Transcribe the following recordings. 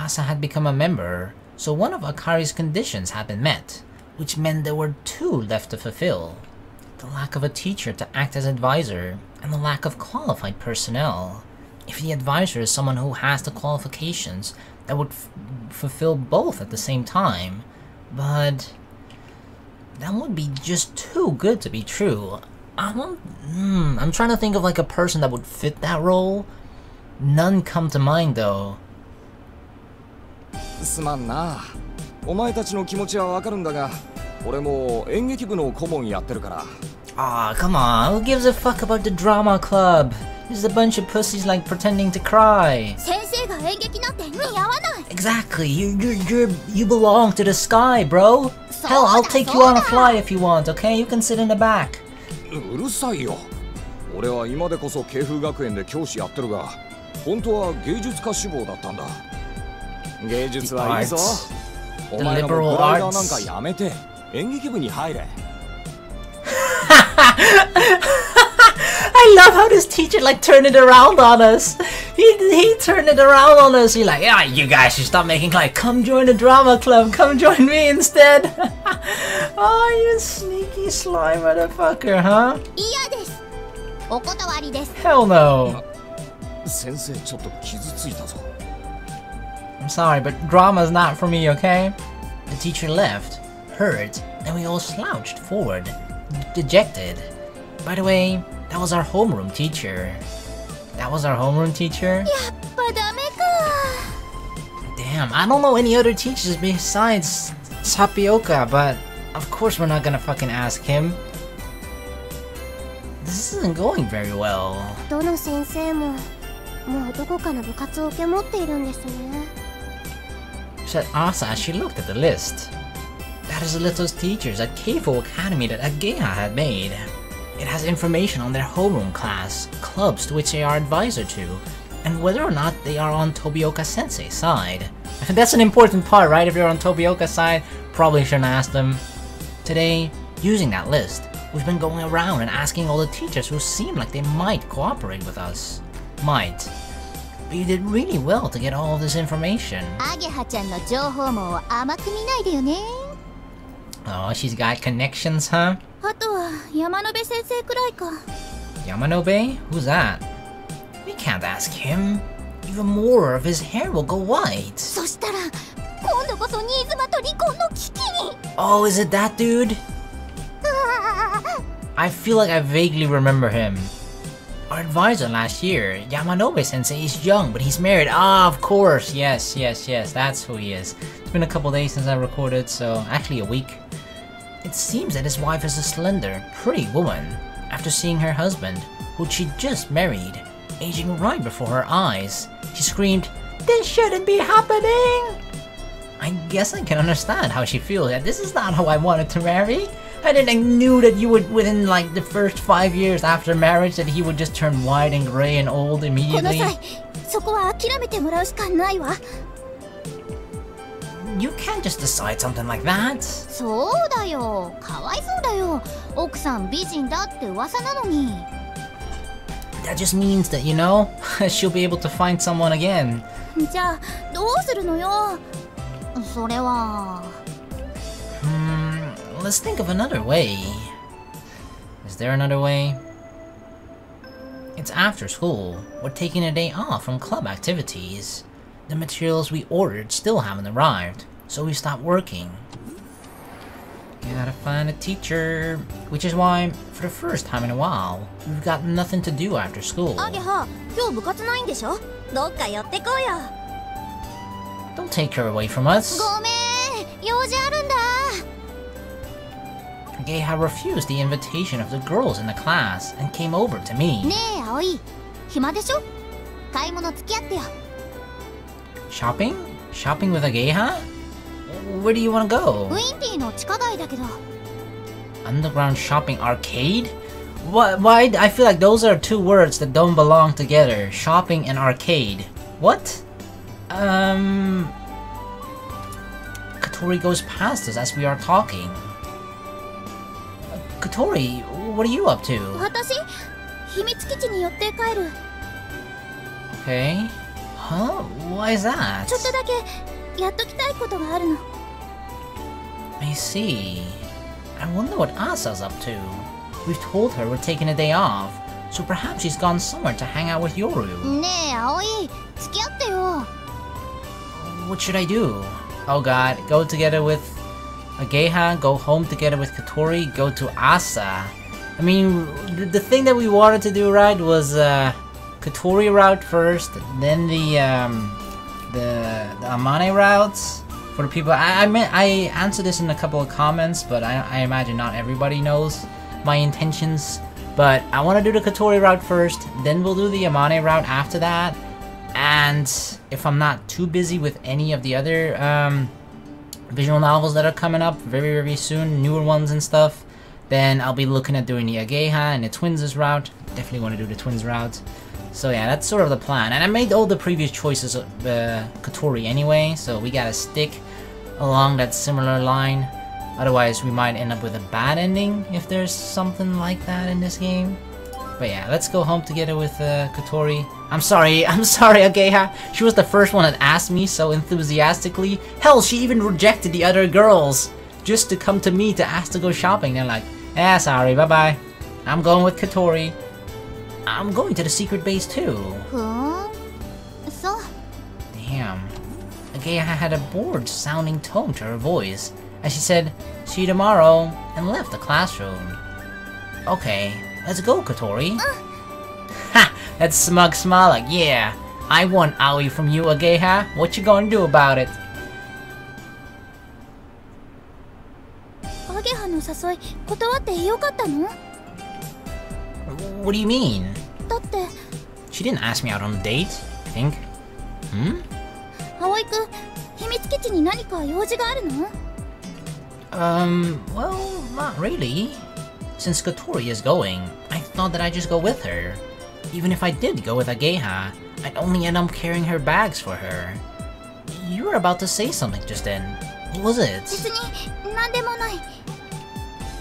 Asa had become a member, so one of Akari's conditions had been met, which meant there were two left to fulfill. The lack of a teacher to act as advisor, and the lack of qualified personnel. If the advisor is someone who has the qualifications, that would fulfill both at the same time, but that would be just too good to be true. I'm trying to think of like a person that would fit that role. None come to mind though. すまんな。お前たちの気持ちはわかるんだが、俺も演劇部の顧問やってるから。Ah, come on. Who gives a fuck about the drama club? Just a bunch of pussies like pretending to cry. 先生が演劇なんて似合わない。 Exactly. You belong to the sky, bro. Hell, I'll take you on a flight if you want, okay? You can sit in the back. うるさいよ。俺は今でこそ慶風学園で教師やってるが、本当は芸術家志望だったんだ。芸術はいいぞ。お前らもグライダーなんかやめて演劇部に入れ。I love how this teacher like turned it around on us. He turned it around on us. He's like, yeah, you guys should stop making like, come join the drama club. Come join me instead. Oh, you sneaky slime motherfucker, huh? 嫌です。お断りです。 Hell no. 先生ちょっと傷ついたぞ。I'm sorry, but drama's not for me, okay? The teacher left, hurt, and we all slouched forward, dejected. By the way, that was our homeroom teacher. That was our homeroom teacher? やっぱダメか。 Damn, I don't know any other teachers besides Tapioca, but of course we're not gonna fucking ask him. This isn't going very well. どの先生ももうどこかの部活を受け持っているんですね。 Said Asa as she looked at the list. That is the list of teachers at Keifo Academy that Ageha had made. It has information on their homeroom class, clubs to which they are advisor to, and whether or not they are on Tobioka Sensei's side. That's an important part, right? If you're on Tobioka's side, probably shouldn't ask them. Today, using that list, we've been going around and asking all the teachers who seem like they might cooperate with us. Might. But you did really well to get all of this information. アゲハちゃんの情報網を甘く見ないでよね。 Oh, she's got connections, huh? あとは山野辺先生くらいか。 Yamanobe? Who's that? We can't ask him. Even more of his hair will go white. そしたら今度こそ新妻と離婚の危機に。 Oh, is it that dude? I feel like I vaguely remember him. Our advisor last year, Yamanobe-sensei, is young, but he's married. Ah, of course. Yes, that's who he is. It's been a couple days since I recorded, so actually a week. It seems that his wife is a slender, pretty woman, after seeing her husband, who she just married, aging right before her eyes. She screamed, "This shouldn't be happening!" I guess I can understand how she feels. That this is not how I wanted to marry. I knew that you would, within like the first 5 years after marriage, that he would just turn white and gray and old この immediately. 際そこは諦めてもらうしかないわ。 You can't just decide something like that. そうだよ。かわいそうだよ。奥さん美人だって噂なのに。 That just means that, you know, she'll be able to find someone again. じゃあどうするのよ。それは。Let's think of another way. Is there another way? It's after school. We're taking a day off from club activities. The materials we ordered still haven't arrived, so we stopped working. Gotta find a teacher. Which is why, for the first time in a while, we've got nothing to do after school. アゲハ、今日部活ないんでしょ。どっか寄ってこうよ。 Don't take her away from us. ごめん、用事あるんだ。 Geha refused the invitation of the girls in the class and came over to me. ねえ、葵、暇でしょ。買い物付き合ってよ。 Shopping? Shopping with a Geha? Where do you want to go? ウィンディの地下街だけど。 Underground shopping arcade? What? Why? I feel like those are two words that don't belong together. Shopping and arcade. What? Kotori goes past us as we are talking. Kotori, what are you up to? 私、秘密基地に寄って帰る。 Okay. Huh? Why is that? ちょっとだけやっときたいことがあるの。 I see. I wonder what Asa's up to. We've told her we're taking a day off, so perhaps she's gone somewhere to hang out with Yoru. ねえ、葵、付き合ってよ。 What should I do? Oh god, go together with Ageha, go home together with Kotori, go to Asa. I mean, the thing that we wanted to do, right, was Kotori route first, then the Amane routes for the people. I answered this in a couple of comments, but I imagine not everybody knows my intentions. But I want to do the Kotori route first, then we'll do the Amane route after that. And if I'm not too busy with any of the other visual novels that are coming up very, very soon, newer ones and stuff, then I'll be looking at doing the Ageha and the Twins' route. Definitely want to do the Twins route. So yeah, that's sort of the plan. And I made all the previous choices of Kotori anyway, so we gotta stick along that similar line. Otherwise, we might end up with a bad ending if there's something like that in this game. But yeah, let's go home together with Kotori. I'm sorry, Ageha. She was the first one that asked me so enthusiastically. Hell, she even rejected the other girls just to come to me to ask to go shopping. They're like, eh, sorry, bye-bye. I'm going with Kotori. I'm going to the secret base too. Huh? So? Damn. Ageha had a bored-sounding tone to her voice as she said, see you tomorrow, and left the classroom. Okay, let's go, Kotori. Ha! That smug smile like, yeah, I want Aoi from you, Ageha. What you gonna do about it? アゲハの誘い断ってよかったの？ What do you mean? だって She didn't ask me out on a date, I think. Hmm? 葵くん、秘密基地に何か用事があるの？ Well, not really. Since Kotori is going, I thought that I'd just go with her. Even if I did go with Ageha, I'd only end up carrying her bags for her. You were about to say something just then. What was it? 別に何でもない。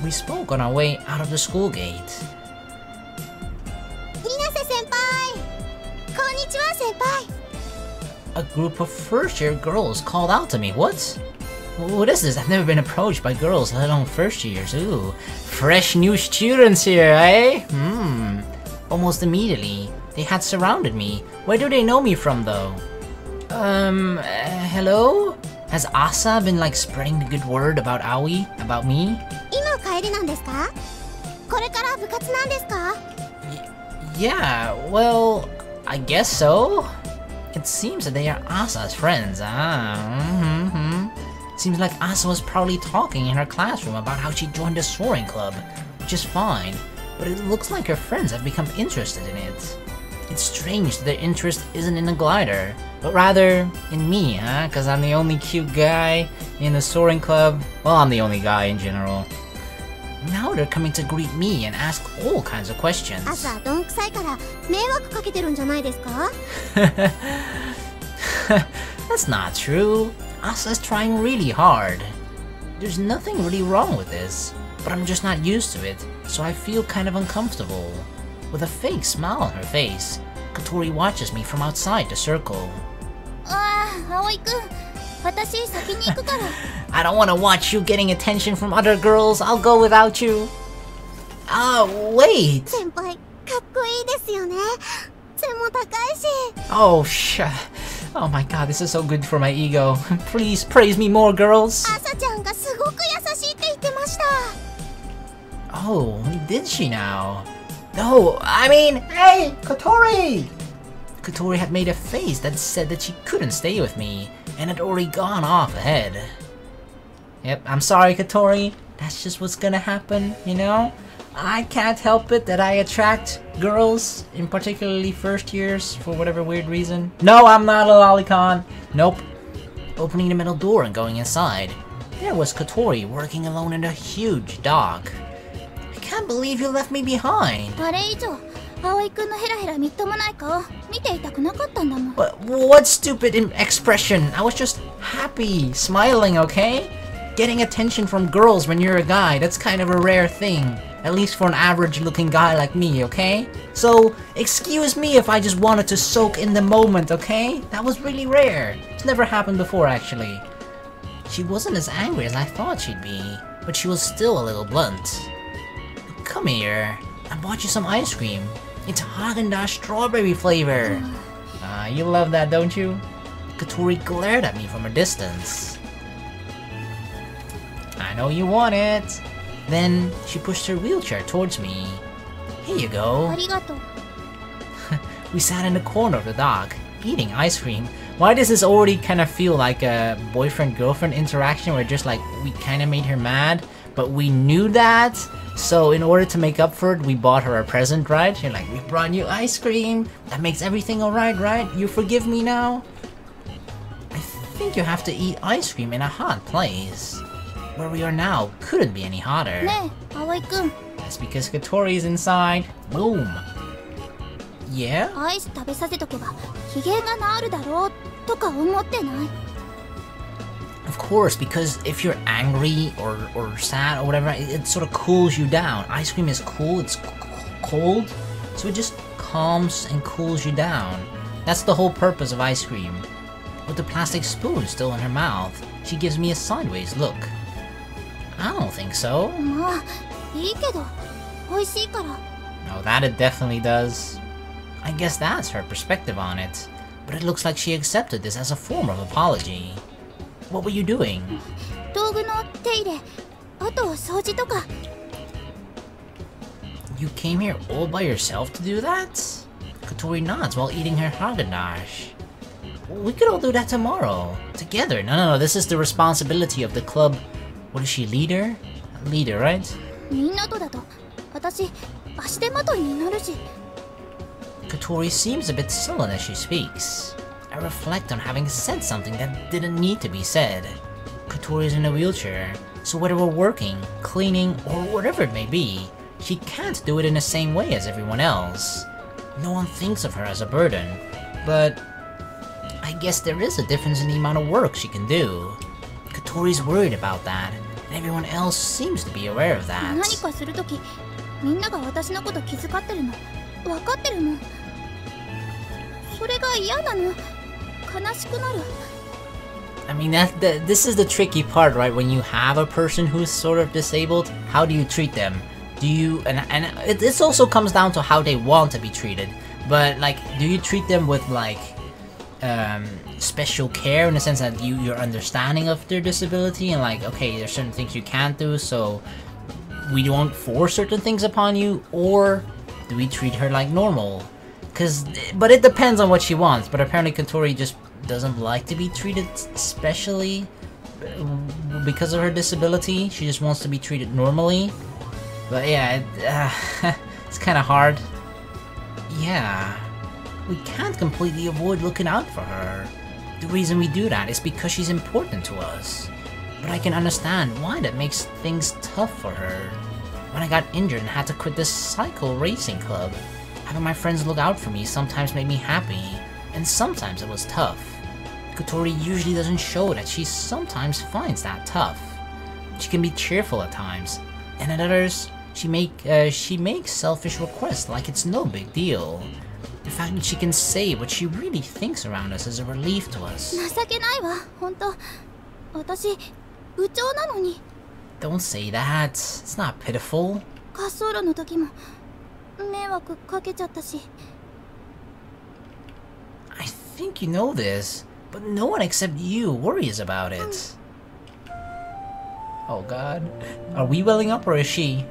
We spoke on our way out of the school gate. 水瀬先輩、こんにちは先輩。 A group of first-year girls called out to me. What? What is this? I've never been approached by girls, let alone first-years. Ooh, fresh new students here, eh? Almost immediately, they had surrounded me. Where do they know me from, though? Hello? Has Asa been, like, spreading the good word about Aoi? About me? 今帰りなんですか？これから部活なんですか？ Yeah, well, I guess so. It seems that they are Asa's friends. Seems like Asa was probably talking in her classroom about how she joined the Soaring Club, which is fine, but it looks like her friends have become interested in it. It's strange that their interest isn't in the glider, but rather in me, huh? Because I'm the only cute guy in the Soaring Club. Well, I'm the only guy in general. Now they're coming to greet me and ask all kinds of questions. 朝どんくさいから迷惑かけてるんじゃないですか？ That's not true. Asa's trying really hard. There's nothing really wrong with this, but I'm just not used to it, so I feel kind of uncomfortable. With a fake smile on her face, Kotori watches me from outside the circle. ああ、葵くん、私先に行くから。I don't want to watch you getting attention from other girls. I'll go without you. Wait. 先輩、かっこいいですよね。背も高いし。 Oh, oh my god, this is so good for my ego. Please praise me more, girls. 朝ちゃんがすごく優しいって言ってました。 Oh, did she now? No, I mean, hey, Kotori! Kotori had made a face that said that she couldn't stay with me, and had already gone off ahead. Yep, I'm sorry, Kotori. That's just what's gonna happen, you know? I can't help it that I attract girls, in particularly first years, for whatever weird reason. No, I'm not a lolicon. Nope. Opening the middle door and going inside, there was Kotori working alone in a huge dock. I can't believe you left me behind. あれ以上、葵くんのヘラヘラみっともない顔見ていたくなかったんだもん。 What stupid expression? I was just happy, smiling, okay? Getting attention from girls when you're a guy, that's kind of a rare thing. At least for an average looking guy like me, okay? So, excuse me if I just wanted to soak in the moment, okay? That was really rare. It's never happened before, actually. She wasn't as angry as I thought she'd be, but she was still a little blunt. Come here, I bought you some ice cream. It's Haagen-Dazs strawberry flavor. You love that, don't you? Kotori glared at me from a distance. I know you want it. Then she pushed her wheelchair towards me. Here you go. We sat in the corner of the dock, eating ice cream. Why does this already kind of feel like a boyfriend-girlfriend interaction where just like we kind of made her mad, but we knew that? So in order to make up for it, we bought her a present, right? You're like, we brought you ice cream. That makes everything alright, right? You forgive me now? I think you have to eat ice cream in a hot place. Where we are now couldn't be any hotter. That's because Kotori's inside. Boom. Yeah? Of course, because if you're angry or sad or whatever, it sort of cools you down. Ice cream is cool, it's cold, so it just calms and cools you down. That's the whole purpose of ice cream. With the plastic spoon still in her mouth, she gives me a sideways look. I don't think so. No, that it definitely does. I guess that's her perspective on it. But it looks like she accepted this as a form of apology. What were you doing? You came here all by yourself to do that? Kotori nods while eating her Haagen-Dazs. We could all do that tomorrow. Together. No, this is the responsibility of the club. What is she, leader? Leader, right? Kotori seems a bit sullen as she speaks. I reflect on having said something that didn't need to be said. Kotori's in a wheelchair, so whether we're working, cleaning, or whatever it may be, she can't do it in the same way as everyone else. No one thinks of her as a burden, but I guess there is a difference in the amount of work she can do. Kotori's worried about that, and everyone else seems to be aware of that. I mean, this is the tricky part, right? When you have a person who's sort of disabled, how do you treat them? Do you, and this also comes down to how they want to be treated, but like, do you treat them with like, special care in the sense that you're understanding of their disability and like, okay, there's certain things you can't do, so we don't force certain things upon you, or do we treat her like normal? But it depends on what she wants, but apparently Kotori just doesn't like to be treated specially because of her disability. She just wants to be treated normally. But yeah, it's kind of hard. Yeah, we can't completely avoid looking out for her. The reason we do that is because she's important to us. But I can understand why that makes things tough for her. When I got injured and had to quit this cycle racing club, having my friends look out for me sometimes made me happy, and sometimes it was tough. Kotori usually doesn't show that she sometimes finds that tough. She can be cheerful at times, and at others, she makes selfish requests like it's no big deal. The fact that she can say what she really thinks around us is a relief to us. Don't say that. It's not pitiful. I think you know this, but no one except you worries about it. Oh god. Are we welling up or is she?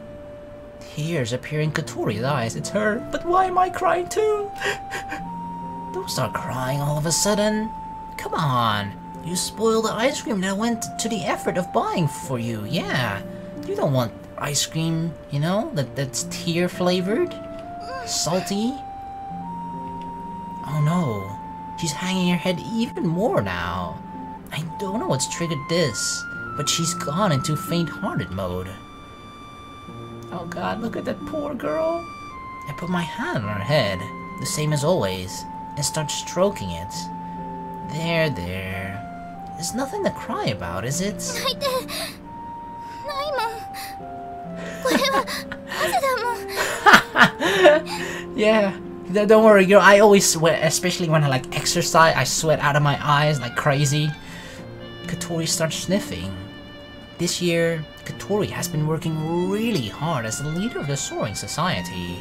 Tears appear in Kotori's eyes. It's her. But why am I crying too? Don't start crying all of a sudden. Come on. You spoiled the ice cream that went to the effort of buying for you. Yeah. You don't want ice cream, you know, that's tear flavored, salty. Oh no. She's hanging her head even more now. I don't know what's triggered this, but she's gone into faint-hearted mode. Oh god, look at that poor girl. I put my hand on her head, the same as always, and start stroking it. There. There's nothing to cry about, is it? Yeah, don't worry, girl. I always sweat, especially when I like exercise. I sweat out of my eyes like crazy. Kotori starts sniffing. This year, Kotori has been working really hard as the leader of the Soaring Society.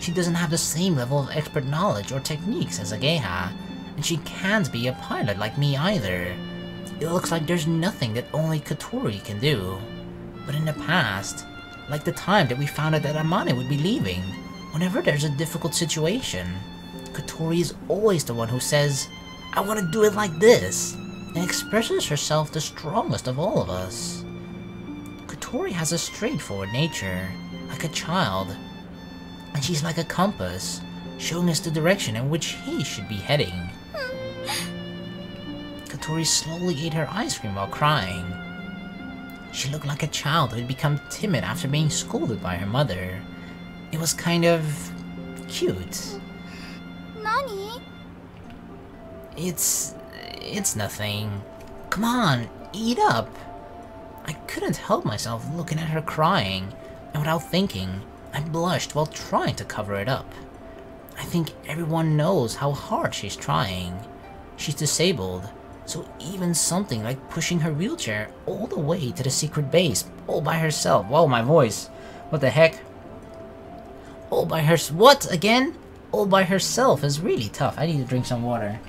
She doesn't have the same level of expert knowledge or techniques as a Geha, and she can't be a pilot like me either. It looks like there's nothing that only Kotori can do. But in the past, like the time that we found out that Amane would be leaving, whenever there's a difficult situation, Kotori is always the one who says, "I want to do it like this," and expresses herself the strongest of all of us. Kotori has a straightforward nature, like a child, and she's like a compass, showing us the direction in which he should be heading. Kotori slowly ate her ice cream while crying. She looked like a child who had become timid after being scolded by her mother. It was kind of cute. Nani? It's nothing. Come on, eat up. I couldn't help myself looking at her crying, and without thinking, I blushed while trying to cover it up. I think everyone knows how hard she's trying. She's disabled, so even something like pushing her wheelchair all the way to the secret base all by herself. Whoa, my voice. What the heck? All by what again? All by herself is really tough. I need to drink some water.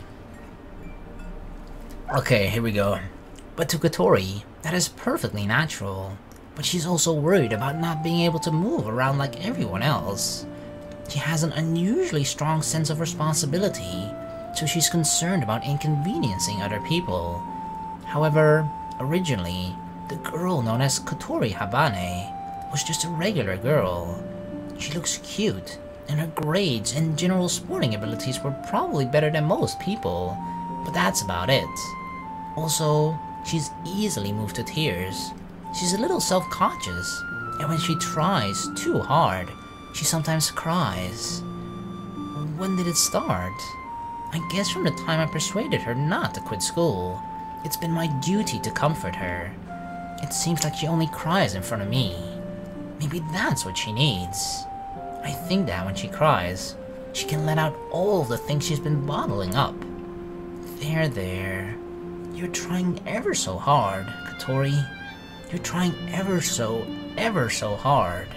Okay, here we go. But to Kotori, that is perfectly natural. But she's also worried about not being able to move around like everyone else. She has an unusually strong sense of responsibility, so she's concerned about inconveniencing other people. However, originally, the girl known as Kotori Habane was just a regular girl. She looks cute, and her grades and general sporting abilities were probably better than most people, but that's about it. Also, she's easily moved to tears. She's a little self-conscious, and when she tries too hard, she sometimes cries. When did it start? I guess from the time I persuaded her not to quit school. It's been my duty to comfort her. It seems like she only cries in front of me. Maybe that's what she needs. I think that when she cries, she can let out all the things she's been bottling up. There. You're trying ever so hard, Kotori. You're trying ever so hard.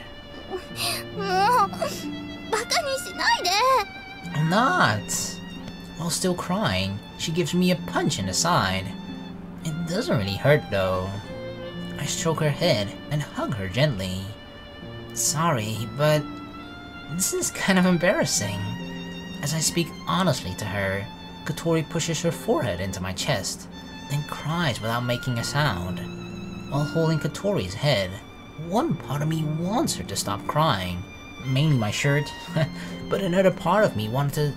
I'm not. While still crying, she gives me a punch in the side. It doesn't really hurt though. I stroke her head and hug her gently. Sorry, but this is kind of embarrassing. As I speak honestly to her, Kotori pushes her forehead into my chest, then cries without making a sound. While holding Kotori's head, one part of me wants her to stop crying, mainly my shirt, but another part of me wanted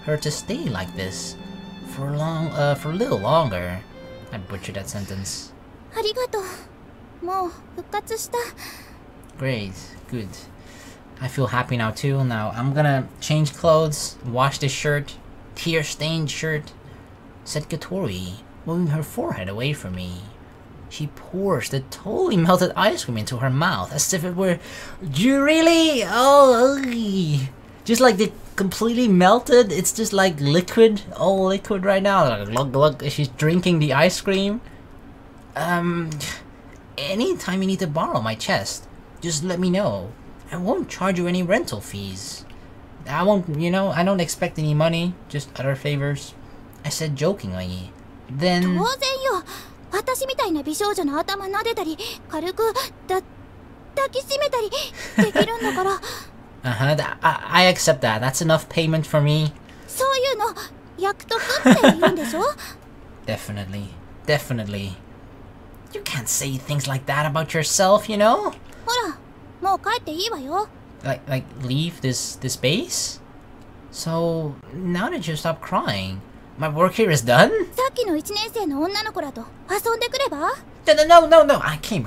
her to stay like this for a little longer. I butchered that sentence. Great, good. I feel happy now too. Now I'm gonna change clothes, wash this shirt, tear-stained shirt, said Kotori, moving her forehead away from me. She pours the totally melted ice cream into her mouth as if it were... You really? Oh, ugh. Just like the completely melted, it's just like liquid, all liquid right now. Like, glug, glug. She's drinking the ice cream. Anytime you need to borrow my chest, just let me know. I won't charge you any rental fees. I won't, I don't expect any money, just other favors. I said jokingly. Then... I accept that. That's enough payment for me. Definitely. You can't say things like that about yourself, you know? Like leave this base? So, now that you stop crying, my work here is done? No.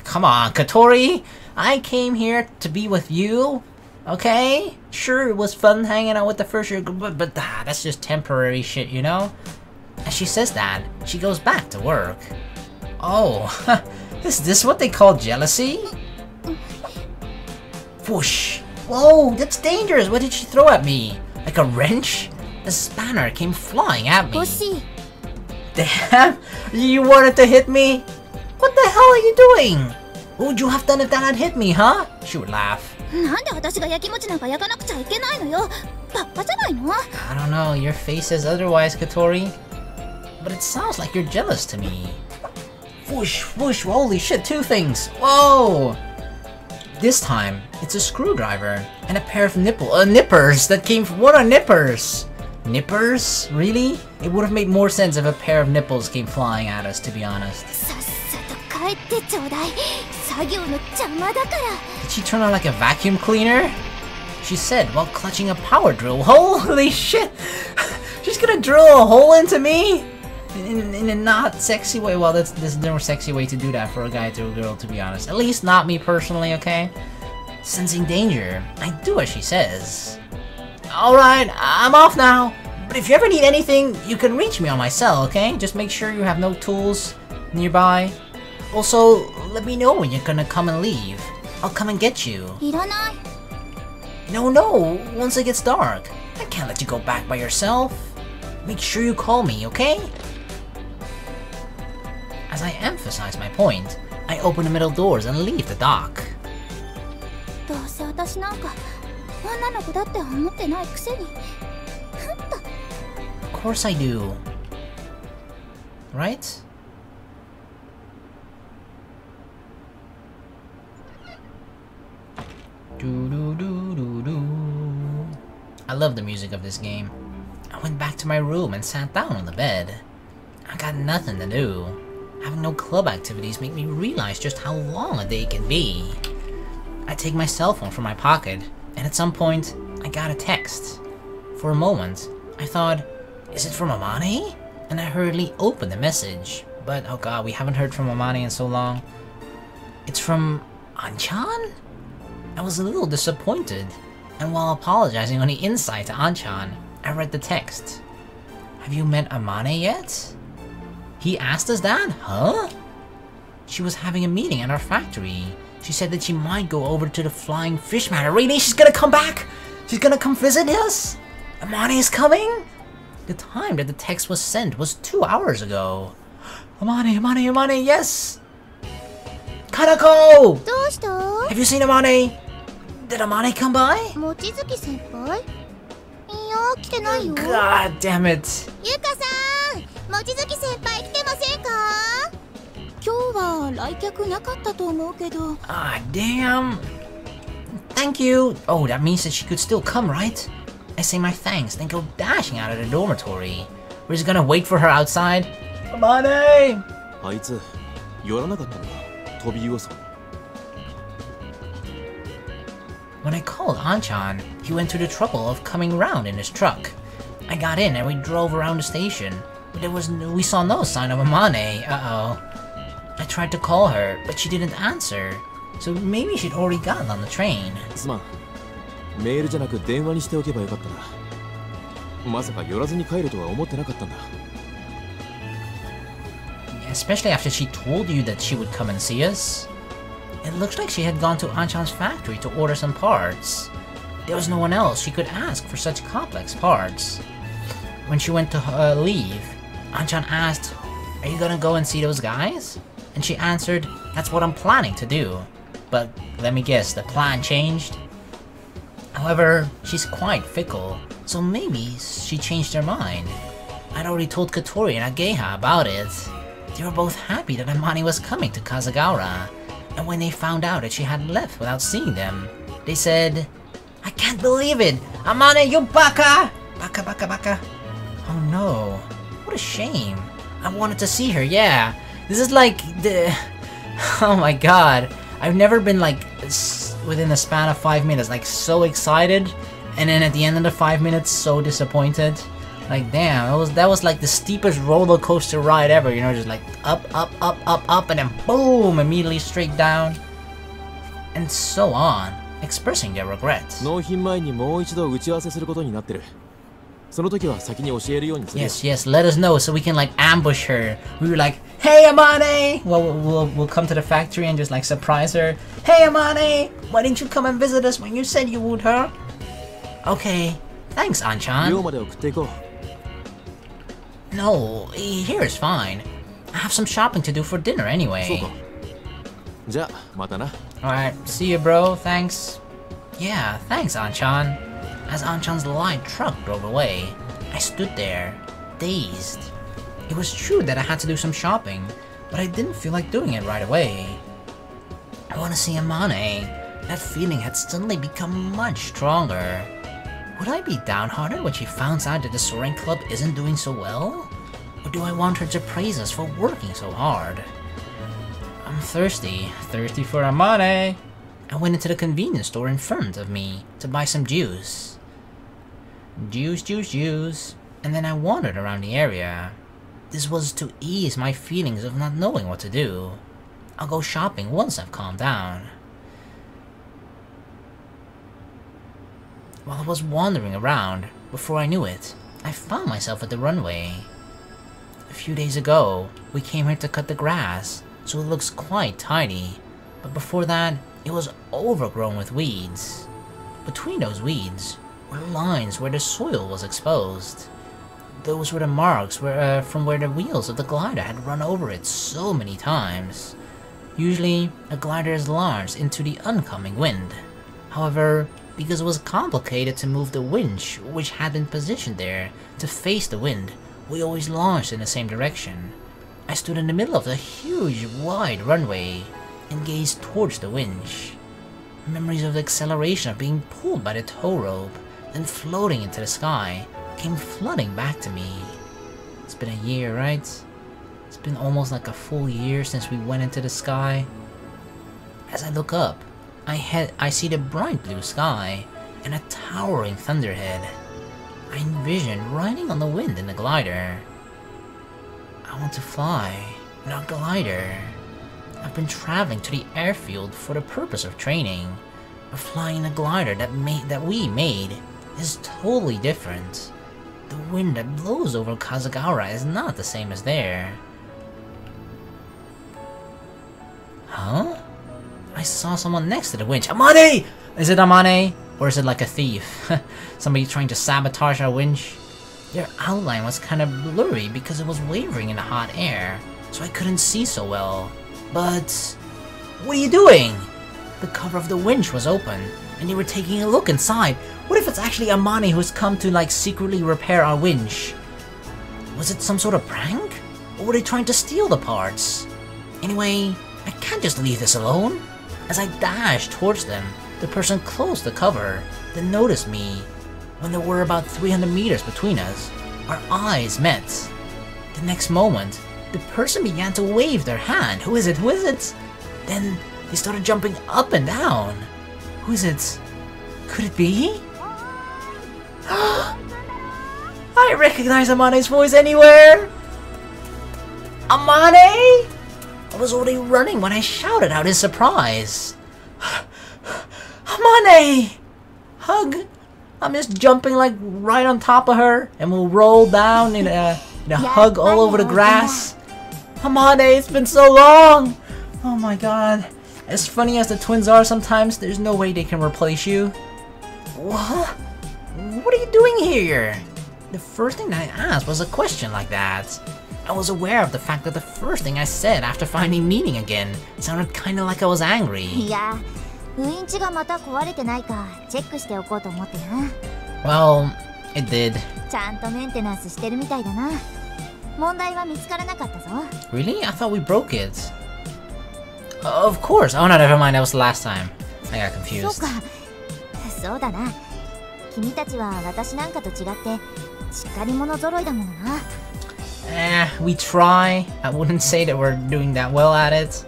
Come on, Kotori. I came here to be with you, okay? Sure, it was fun hanging out with the first year, but that's just temporary shit, you know? As she says that, she goes back to work. Oh, is this what they call jealousy? Whoosh! Whoa, that's dangerous! What did she throw at me? Like a wrench? The spanner came flying at me. Damn! You wanted to hit me? What the hell are you doing? What would you have done if that had hit me, huh? She would laugh. I don't know, your face says otherwise, Kotori. But it sounds like you're jealous to me. Whoosh, whoosh, holy shit, two things! Whoa! This time, it's a screwdriver and a pair of nippers that came from— what are nippers? Nippers? Really? It would have made more sense if a pair of nipples came flying at us, to be honest. Did she turn on like a vacuum cleaner? She said while clutching a power drill. Holy shit! She's gonna drill a hole into me? In a not sexy way. Well, there's no sexy way to do that for a guy to a girl, to be honest. At least not me personally, okay? Sensing danger, I do as she says. Alright, I'm off now. But if you ever need anything, you can reach me on my cell, okay? Just make sure you have no tools nearby. Also, let me know when you're gonna come and leave. I'll come and get you. No, once it gets dark. I can't let you go back by yourself. Make sure you call me, okay? As I emphasize my point, I open the middle doors and leave the dock. Of course I do. Right? I love the music of this game. I went back to my room and sat down on the bed. I got nothing to do. Having no club activities make me realize just how long a day can be. I take my cell phone from my pocket, and at some point, I got a text. For a moment, I thought, is it from Habane? And I hurriedly opened the message. But oh god, we haven't heard from Habane in so long. It's from Anchan? I was a little disappointed, and while apologizing on the inside to Anchan, I read the text. Have you met Habane yet? He asked us that? Huh? She was having a meeting at our factory. She said that she might go over to the Flying Fish Matter. Really? She's gonna come back? She's gonna come visit us? Habane is coming? The time that the text was sent was 2 hours ago. Habane, yes! Kanako! Have you seen Habane? Did Habane come by? God damn it. Ah, damn. Thank you. Oh, that means that she could still come, right? I say my thanks, then go dashing out of the dormitory. We're just gonna wait for her outside. Habane! When I called Anchan, he went to the trouble of coming round in his truck. I got in and we drove around the station, but we saw no sign of Habane. Uh-oh. I tried to call her, but she didn't answer, so maybe she'd already gotten on the train. Especially after she told you that she would come and see us. It looks like she had gone to Anchan's factory to order some parts. There was no one else she could ask for such complex parts. When she went to leave, Anchan asked, "Are you gonna go and see those guys?" And she answered, "That's what I'm planning to do." But let me guess, the plan changed? However, she's quite fickle, so maybe she changed her mind. I'd already told Kotori and Ageha about it. They were both happy that Habane was coming to Kazagawa, and when they found out that she had left without seeing them, they said, "I can't believe it! Habane, you baka! Baka. Oh no, what a shame. I wanted to see her, yeah. This is like the... Oh my god. I've never been like, within the span of 5 minutes, like so excited, and then at the end of the 5 minutes, so disappointed. Like damn, that was like the steepest roller coaster ride ever, you know, just like up, and then boom, immediately straight down. And so on, expressing their regret. Yes, yes, let us know so we can like ambush her. We were like, hey Amane! Well, we'll come to the factory and just like surprise her. Hey Amane! Why didn't you come and visit us when you said you would, huh? Okay, thanks Anchan. No, here is fine. I have some shopping to do for dinner anyway. Alright, see you bro, thanks. Yeah, thanks Anchan. As Anchan's light truck drove away, I stood there, dazed. It was true that I had to do some shopping, but I didn't feel like doing it right away. I want to see Amane. That feeling had suddenly become much stronger. Would I be downhearted when she finds out that the Soaring Club isn't doing so well? Or do I want her to praise us for working so hard? I'm thirsty for Amane. I went into the convenience store in front of me to buy some juice. Juice. And then I wandered around the area. This was to ease my feelings of not knowing what to do. I'll go shopping once I've calmed down. While I was wandering around, before I knew it, I found myself at the runway. A few days ago, we came here to cut the grass, so it looks quite tidy. But before that, it was overgrown with weeds. Between those weeds were lines where the soil was exposed. Those were the marks from where the wheels of the glider had run over it so many times. Usually, a glider is launched into the oncoming wind. However, because it was complicated to move the winch which had been positioned there to face the wind, we always launched in the same direction. I stood in the middle of the huge wide runway and gazed towards the winch. Memories of the acceleration of being pulled by the tow rope, then floating into the sky, came flooding back to me. It's been a year, right? It's been almost like a full year since we went into the sky. As I look up, I see the bright blue sky and a towering thunderhead. I envision riding on the wind in the glider. I want to fly in a glider. I've been traveling to the airfield for the purpose of training, but flying a glider that we made is totally different. The wind that blows over Kazagawa is not the same as there. Huh? I saw someone next to the winch. Amane! Is it Amane? Or is it like a thief? Somebody trying to sabotage our winch? Their outline was kind of blurry because it was wavering in the hot air, so I couldn't see so well. But... what are you doing? The cover of the winch was open, and they were taking a look inside. What if it's actually Amane who's come to like secretly repair our winch? Was it some sort of prank? Or were they trying to steal the parts? Anyway, I can't just leave this alone. As I dashed towards them, the person closed the cover, then noticed me. When there were about 300 meters between us, our eyes met. The next moment, the person began to wave their hand. Who is it? Who is it? Then they started jumping up and down. Who is it? Could it be? I recognize Amane's voice anywhere! Amane? I was already running when I shouted out in surprise. Amane! Hug! I'm just jumping like right on top of her, and we'll roll down in a hug all over the grass. Amane, it's been so long! Oh my god. As funny as the twins are sometimes, there's no way they can replace you. What? What are you doing here? The first thing that I asked was a question like that. I was aware of the fact that the first thing I said after finding meaning again sounded kinda like I was angry. Well, it did. Really? I thought we broke it. Of course. Oh no, never mind. That was the last time. I got confused. We try. I wouldn't say that we're doing that well at it.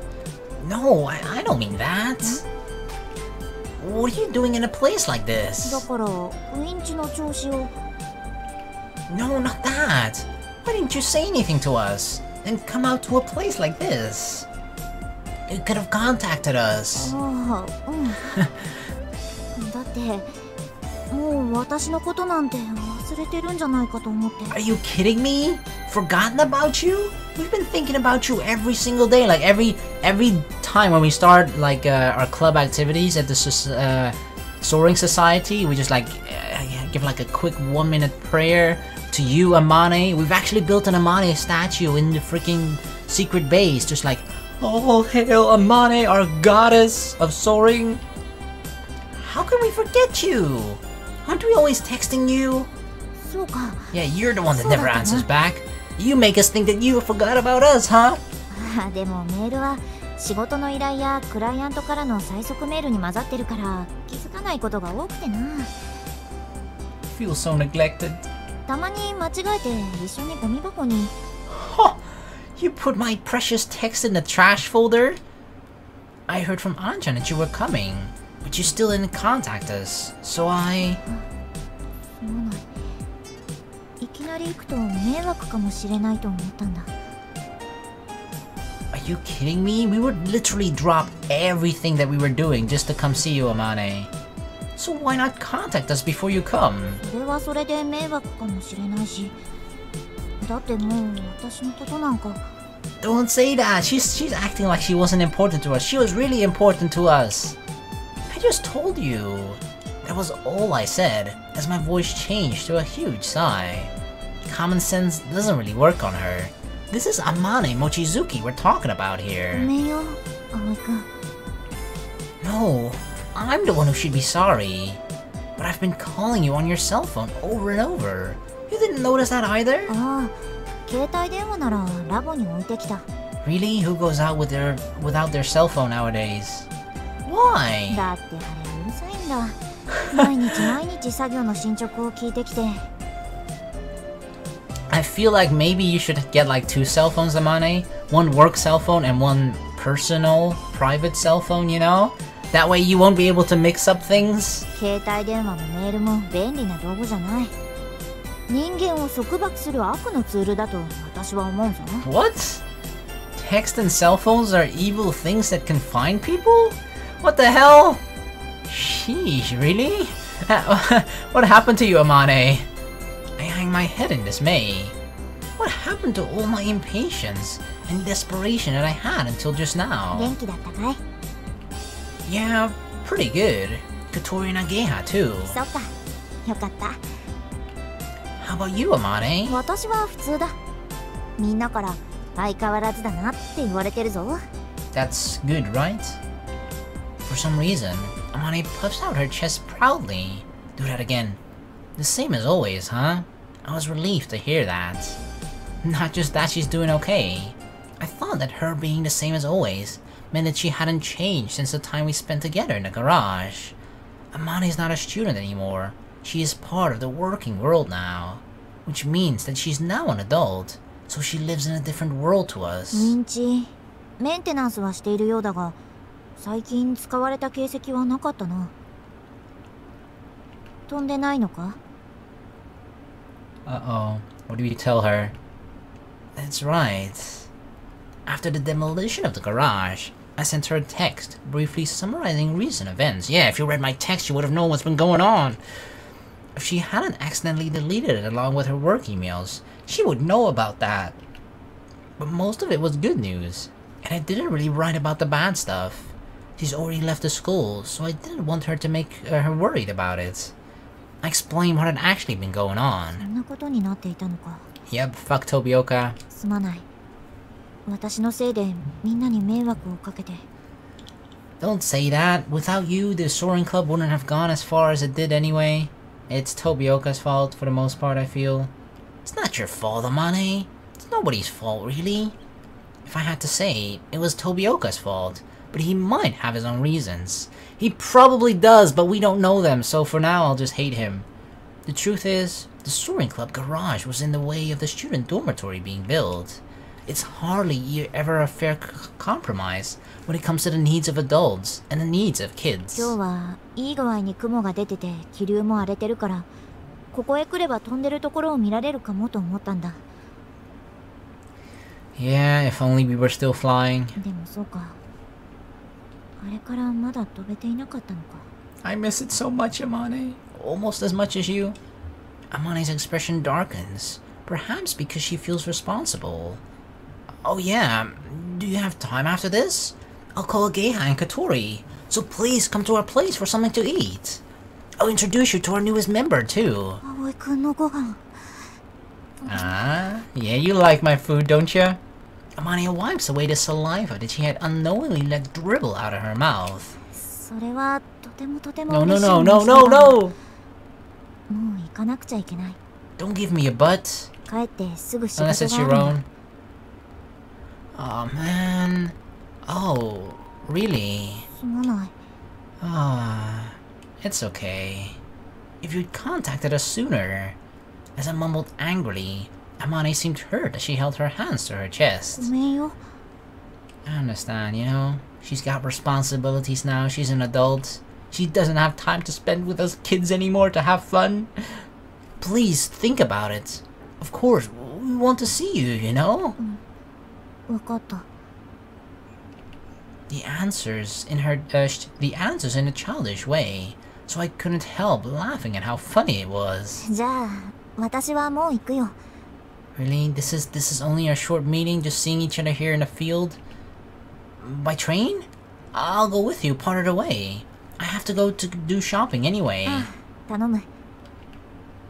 No, I don't mean that. What are you doing in a place like this? No, not that. Why didn't you say anything to us? Then come out to a place like this. You could have contacted us. もう私のことなんて忘れてるんじゃないかと思って。 Are you kidding me? Forgotten about you? We've been thinking about you every single day. Like every time when we start like our club activities at the Soaring Society, we just like give like a quick 1-minute prayer to you, Amane. We've actually built an Amane statue in the freaking secret base, just like, oh hail Amane, our goddess of soaring. How can we forget you? Aren't we always texting you? そうか。 Yeah, you're the one that never answers back. You make us think that you forgot about us, huh? でもメールは仕事の依頼やクライアントからの催促メールに混ざってるから気づかないことが多くてな。 Feel so neglected. たまに間違えて一緒にゴミ箱に。 Huh! You put my precious text in the trash folder? I heard from Anchan that you were coming, but you still didn't contact us, so I... すまない。いきなり行くと迷惑かもしれないと思ったんだ。 Are you kidding me? We would literally drop everything that we were doing just to come see you, Amane. So why not contact us before you come? それはそれで迷惑かもしれないし。だってもう私のことなんか。 Don't say that. She's acting like she wasn't important to us. She was really important to us. I just told you. That was all I said, as my voice changed to a huge sigh. Common sense doesn't really work on her. This is Amane Mochizuki we're talking about ご here. めんよ、葵くん。 No, I'm the one who should be sorry. But I've been calling you on your cell phone over and over. You didn't notice that either? ああ、携帯電話ならラボに置いてきた。 Really? Who goes out without their cell phone nowadays? Why? だってあれうるさいんだ。毎日作業の進捗を聞いてきて。 I feel like maybe you should get like 2 cell phones, Amane. One work cell phone and one personal, private cell phone, you know? That way you won't be able to mix up things. 携帯電話もメールも便利な道具じゃない。人間を束縛する悪のツールだと私は思うぞ。 What? Text and cell phones are evil things that confine people? What the hell? Sheesh, really? What happened to you, Amane? I hang my head in dismay. What happened to all my impatience and desperation that I had until just now? 元気だったかい？ Yeah, pretty good. Kotori Nageha too. そっか、よかった。 How about you, Amane? 私は普通だ。みんなから相変わらずだなって言われてるぞ。 That's good, right? For some reason, Amane puffs out her chest proudly. Do that again. The same as always, huh? I was relieved to hear that. Not just that she's doing okay. I thought that her being the same as always meant that she hadn't changed since the time we spent together in the garage. Amane's not a student anymore. She is part of the working world now. Which means that she's now an adult, so she lives in a different world to us. 認知、メンテナンスはしているようだが、最近使われた形跡はなかったな。飛んでないのか？ Uh-oh. What do we tell her? That's right. After the demolition of the garage, I sent her a text, briefly summarizing recent events. Yeah, if you read my text, you would have known what's been going on. If she hadn't accidentally deleted it along with her work emails, she would know about that. But most of it was good news, and I didn't really write about the bad stuff. She's already left the school, so I didn't want her to make her worried about it. I explained what had actually been going そ on. んなことになっていたのか。 Yep, fuck Tobioka. すまない。私のせいでみんなに迷惑をかけて。 Don't say that. Without you, the Soaring Club wouldn't have gone as far as it did anyway. It's Tobioka's fault for the most part, I feel. It's not your fault, Amane. It's nobody's fault, really. If I had to say, it was Tobioka's fault, but he might have his own reasons. He probably does, but we don't know them, so for now I'll just hate him. The truth is, the Soaring Club garage was in the way of the student dormitory being built. It's hardly ever a fair compromise when it comes to the needs of adults and the needs of kids. 今日はいい具合に雲が出てて気流も荒れてるから、ここへ来れば飛んでるところを見られるかもと思ったんだ。 Yeah, if only we were still flying. でもそうか。あれからまだ飛べていなかったのか。 I miss it so much, Amane. almost as much as you? Amane's expression darkens, perhaps because she feels responsible. Oh yeah, do you have time after this? I'll call Geiha and Kotori, so please come to our place for something to eat. I'll introduce you to our newest member too. Ah, yeah, you like my food, don't you? Amane wipes away the saliva that she had unknowingly let dribble out of her mouth. No. Don't give me a butt. Unless it's your own. Oh man. Oh, really? Ah, it's okay. If you'd contacted us sooner. As I mumbled angrily, Amane seemed hurt as she held her hands to her chest. I understand, you know. She's got responsibilities now, she's an adult. She doesn't have time to spend with us kids anymore to have fun. Please, think about it. Of course, we want to see you, you know? The answers in a childish way, so I couldn't help laughing at how funny it was. Really? This is only a short meeting, just seeing each other here in the field? By train? I'll go with you part of the way. I have to go to do shopping anyway.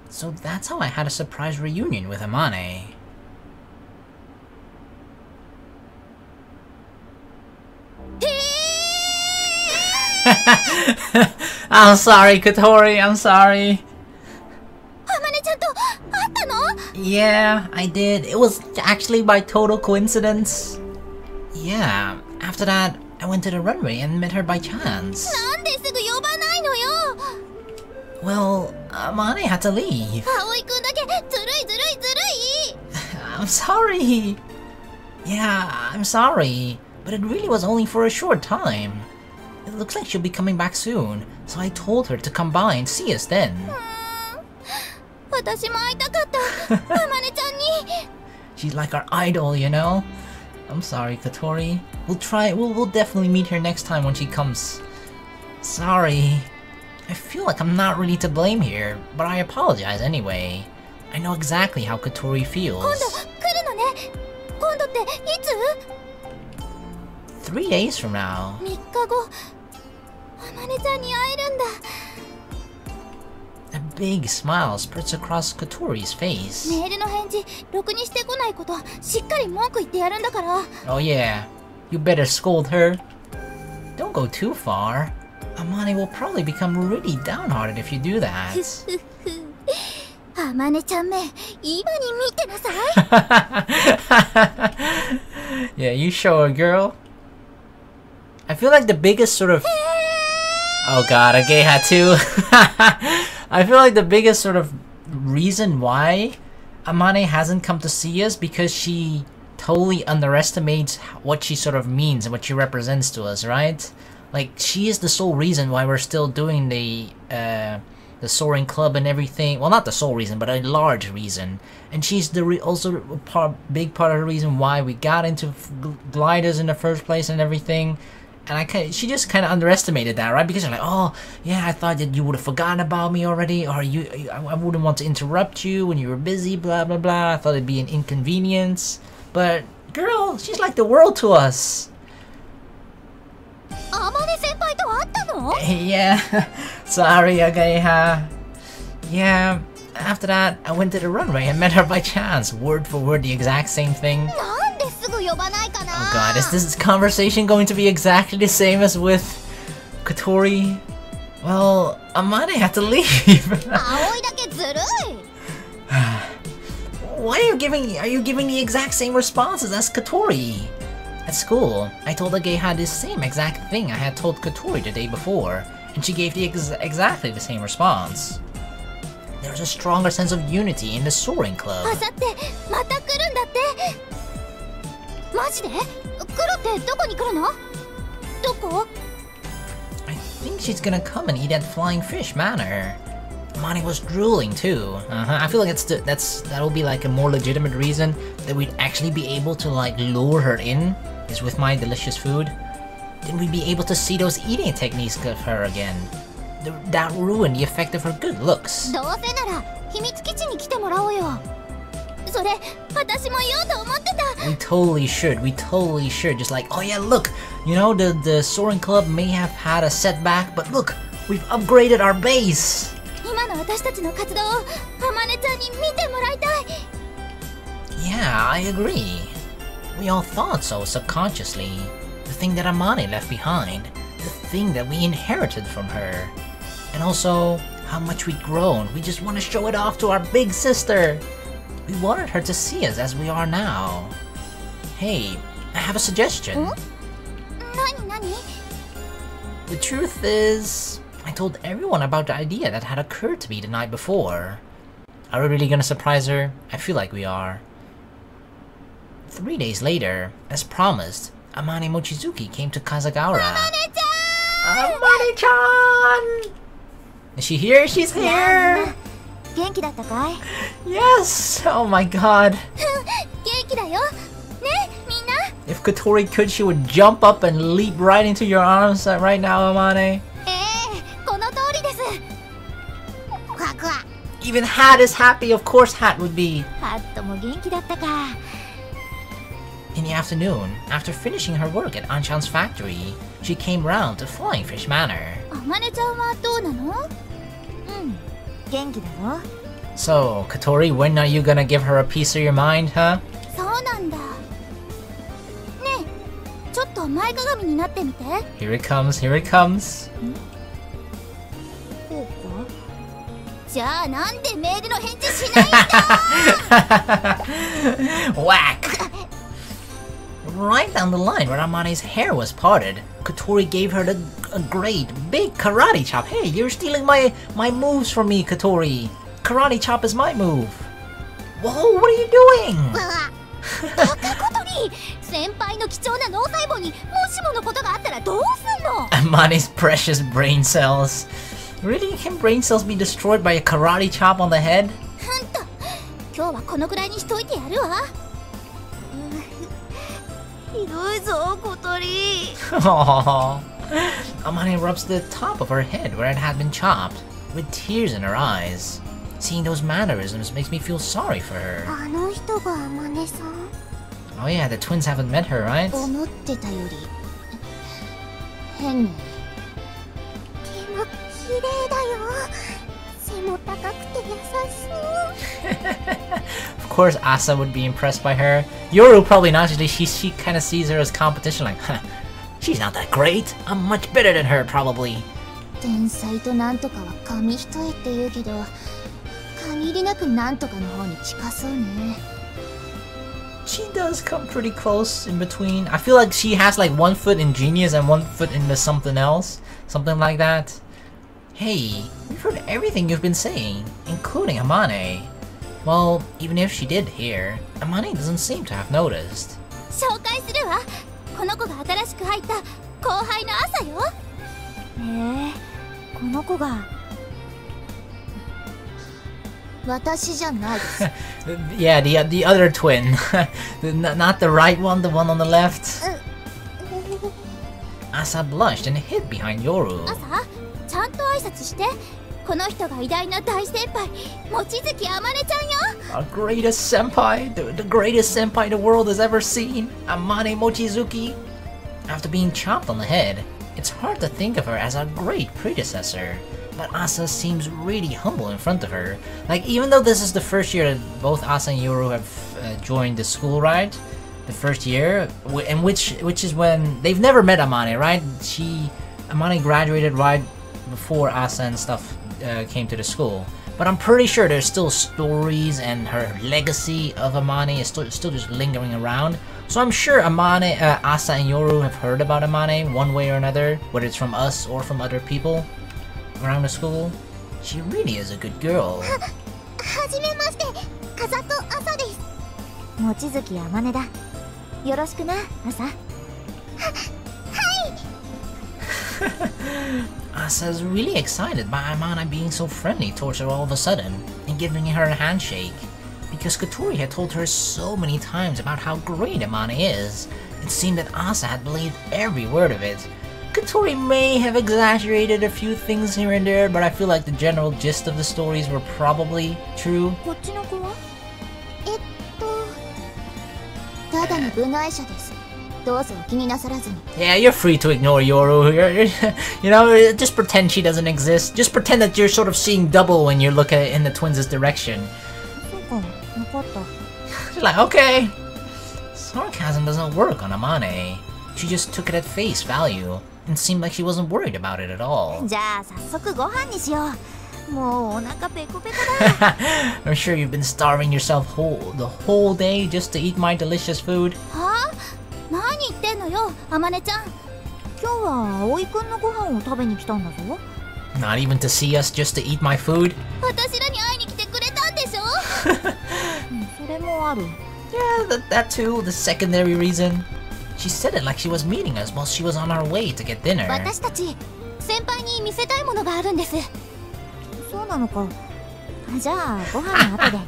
So that's how I had a surprise reunion with Amane. I'm sorry, Kotori, I'm sorry. Yeah, I did. It was actually by total coincidence. Yeah, after that, I went to the runway and met her by chance. Well, Amane had to leave. I'm sorry. Yeah, I'm sorry. But it really was only for a short time. It looks like she'll be coming back soon, so I told her to come by and see us then. She's like our idol, you know? I'm sorry, Kotori. We'll definitely meet her next time when she comes. Sorry. I feel like I'm not really to blame here, but I apologize anyway. I know exactly how Kotori feels. 3 days from now. A big smile spreads across Kotori's face. Oh yeah, you better scold her. Don't go too far. Amane will probably become really downhearted if you do that. Yeah, you show her, girl. I feel like the biggest sort of... Oh god, a gay hat too. I feel like the biggest sort of reason why Amane hasn't come to see us because she totally underestimates what she sort of means and what she represents to us, right? Like, she is the sole reason why we're still doing the Soaring Club and everything. Well, not the sole reason, but a large reason. And she's the also big part of the reason why we got into gliders in the first place and everything. And she just kind of underestimated that, right? Because you're like, oh, yeah, I thought that you would have forgotten about me already, or I wouldn't want to interrupt you when you were busy, blah, blah, blah. I thought it'd be an inconvenience. But, girl, she's like the world to us. Yeah, sorry, Agaiha. Yeah, after that, I went to the runway and met her by chance. Word for word, the exact same thing. Oh god, is this conversation going to be exactly the same as with Kotori? Well, Amane had to leave. Why are you giving the exact same responses as Kotori? At school, I told Agaiha the same exact thing I had told Kotori the day before, and she gave the exactly the same response. There's a stronger sense of unity in the Soaring Club. I think she's gonna come and eat at Flying Fish Manor. Amane was drooling too. I feel like that'll be like a more legitimate reason that we'd actually be able to like lure her in, is with my delicious food. Then we'd be able to see those eating techniques of her again. that ruin the effect of her good looks. どうせなら秘密基地に来てもらおうよ。それ私も言おうと思ってた。 We totally should. We totally should. Just like, oh yeah, look, you know, the Soaring Club may have had a setback, but look, we've upgraded our base. 今の私たちの活動をあまねちゃんに見てもらいたい。 Yeah, I agree. We all thought so subconsciously. The thing that Amane left behind. The thing that we inherited from her. And also, how much we'd grown. We just want to show it off to our big sister. We wanted her to see us as we are now. Hey, I have a suggestion. 何？ The truth is, I told everyone about the idea that had occurred to me the night before. Are we really gonna surprise her? I feel like we are. 3 days later, as promised, Amane Mochizuki came to Kazagaura. Amane-chan! Is she here? She's here! 元気だったかい？ Yes! Oh my god. 元気だよ。ね、みんな。 If Kotori could, she would jump up and leap right into your arms right now, Amane. この通りです。クワクワ。 Even Hat is happy, of course Hat would be. ハットも元気だったか。 In the afternoon, after finishing her work at Anchan's factory, she came round to Flying Fish Manor. あまねちゃんはどうなの？元気だよ。 So, Kotori, when are you gonna give her a piece of your mind, huh? そうなんだ。ねえ、ちょっと前かがみになってみて。 Here it comes, here it comes. こうか？じゃあなんでメールの返事しないんだ？ Whack! Right down the line where Amane's hair was parted, Kotori gave her a great big karate chop. Hey, you're stealing my moves from me, Kotori. Karate chop is my move. Whoa, what are you doing? バカコトリ、先輩の貴重な脳細胞にもしものことがあったらどうすんの？ Amane's precious brain cells. Really? Can brain cells be destroyed by a karate chop on the head? 今日はこのくらいにしといてやるわ。ひどいぞ、コトリ。 Aww. Amane rubs the top of her head where it had been chopped, with tears in her eyes. Seeing those mannerisms makes me feel sorry for her. あの人があまねさん？ Oh yeah, the twins haven't met her, right? 思ってたより変ね。でも綺麗だよ。背も高くて優しそう。Of course, Asa would be impressed by her. Yoru probably not. She kind of sees her as competition, like, huh, she's not that great. I'm much better than her, probably. 天才となんとかは紙一重って言うけど、限りなくなんとかの方に近そうね。 She does come pretty close in between. I feel like she has like 1 foot in genius and 1 foot into something else. Something like that. Hey, we've heard everything you've been saying, including Amane. Well, even if she did hear, Amane doesn't seem to have noticed. 紹介するわ。この子が新しく入った後輩の朝よ。この子が私じゃないです。Yeah, the other twin. Not the right one, the one on the left. Asa blushed and hid behind Yoru. 朝、ちゃんと挨拶して。この人が偉大な大先輩、望月あまねちゃんよ。 Our greatest senpai, the greatest senpai the world has ever seen, Amane Mochizuki. After being chopped on the head, it's hard to think of her as a great predecessor. But Asa seems really humble in front of her. Like, even though this is the first year that both Asa and Yoru have joined the school, right? The first year, in which is when they've never met Amane, right? Amane graduated right before Asa and stuff came to the school. But I'm pretty sure there's still stories and her legacy of Amane is still just lingering around. So I'm sure Asa and Yoru have heard about Amane one way or another, whether it's from us or from other people around the school. She really is a good girl. はじめまして、風と朝です。望月あまねだ。よろしくな、朝。Asa's really excited by Amane being so friendly towards her all of a sudden and giving her a handshake. Because Kotori had told her so many times about how great Amane is, it seemed that Asa had believed every word of it. Kotori may have exaggerated a few things here and there, but I feel like the general gist of the stories were probably true. こっちの子はただの部外者です。どうぞお気になさらずに。 Yeah, you're free to ignore Yoru. You know, just pretend she doesn't exist. Just pretend that you're sort of seeing double when you look at in the twins' direction. そうか、わかった。 She's like, okay. Sarcasm doesn't work on Amane. She just took it at face value and seemed like she wasn't worried about it at all. じゃあ早速ご飯にしよう。もうお腹ペコペコだ。I'm sure you've been starving yourself the whole day just to eat my delicious food. はあ？何言ってんのよ、あまねちゃん。今日は葵くんのご飯を食べに来たんだぞ。 Not even to see us, just to eat my food? 私らに会いに来てくれたんでしょ。それもある。 Yeah, that too, the secondary reason. She said it like she was meeting us while she was on our way to get dinner. 私たち先輩に見せたいものがあるんです。そうなのか。じゃあご飯の後で。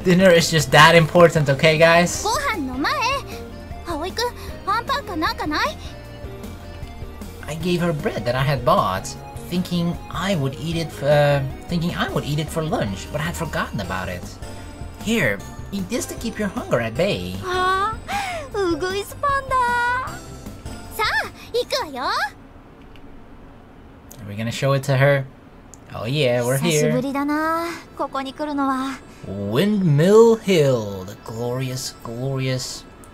Dinner is just that important, okay, guys? ご飯の前、葵くん、パンパンかなんかない？ I gave her bread that I had bought, thinking I would eat it for lunch, but I had forgotten about it. Here, eat this to keep your hunger at bay. はあ、うぐいすパンだ。さあ、行くわよ。Are we gonna show it to her? Oh yeah, we're 久しぶ here. りだな、ここに来るのは。Windmill Hill, the glorious,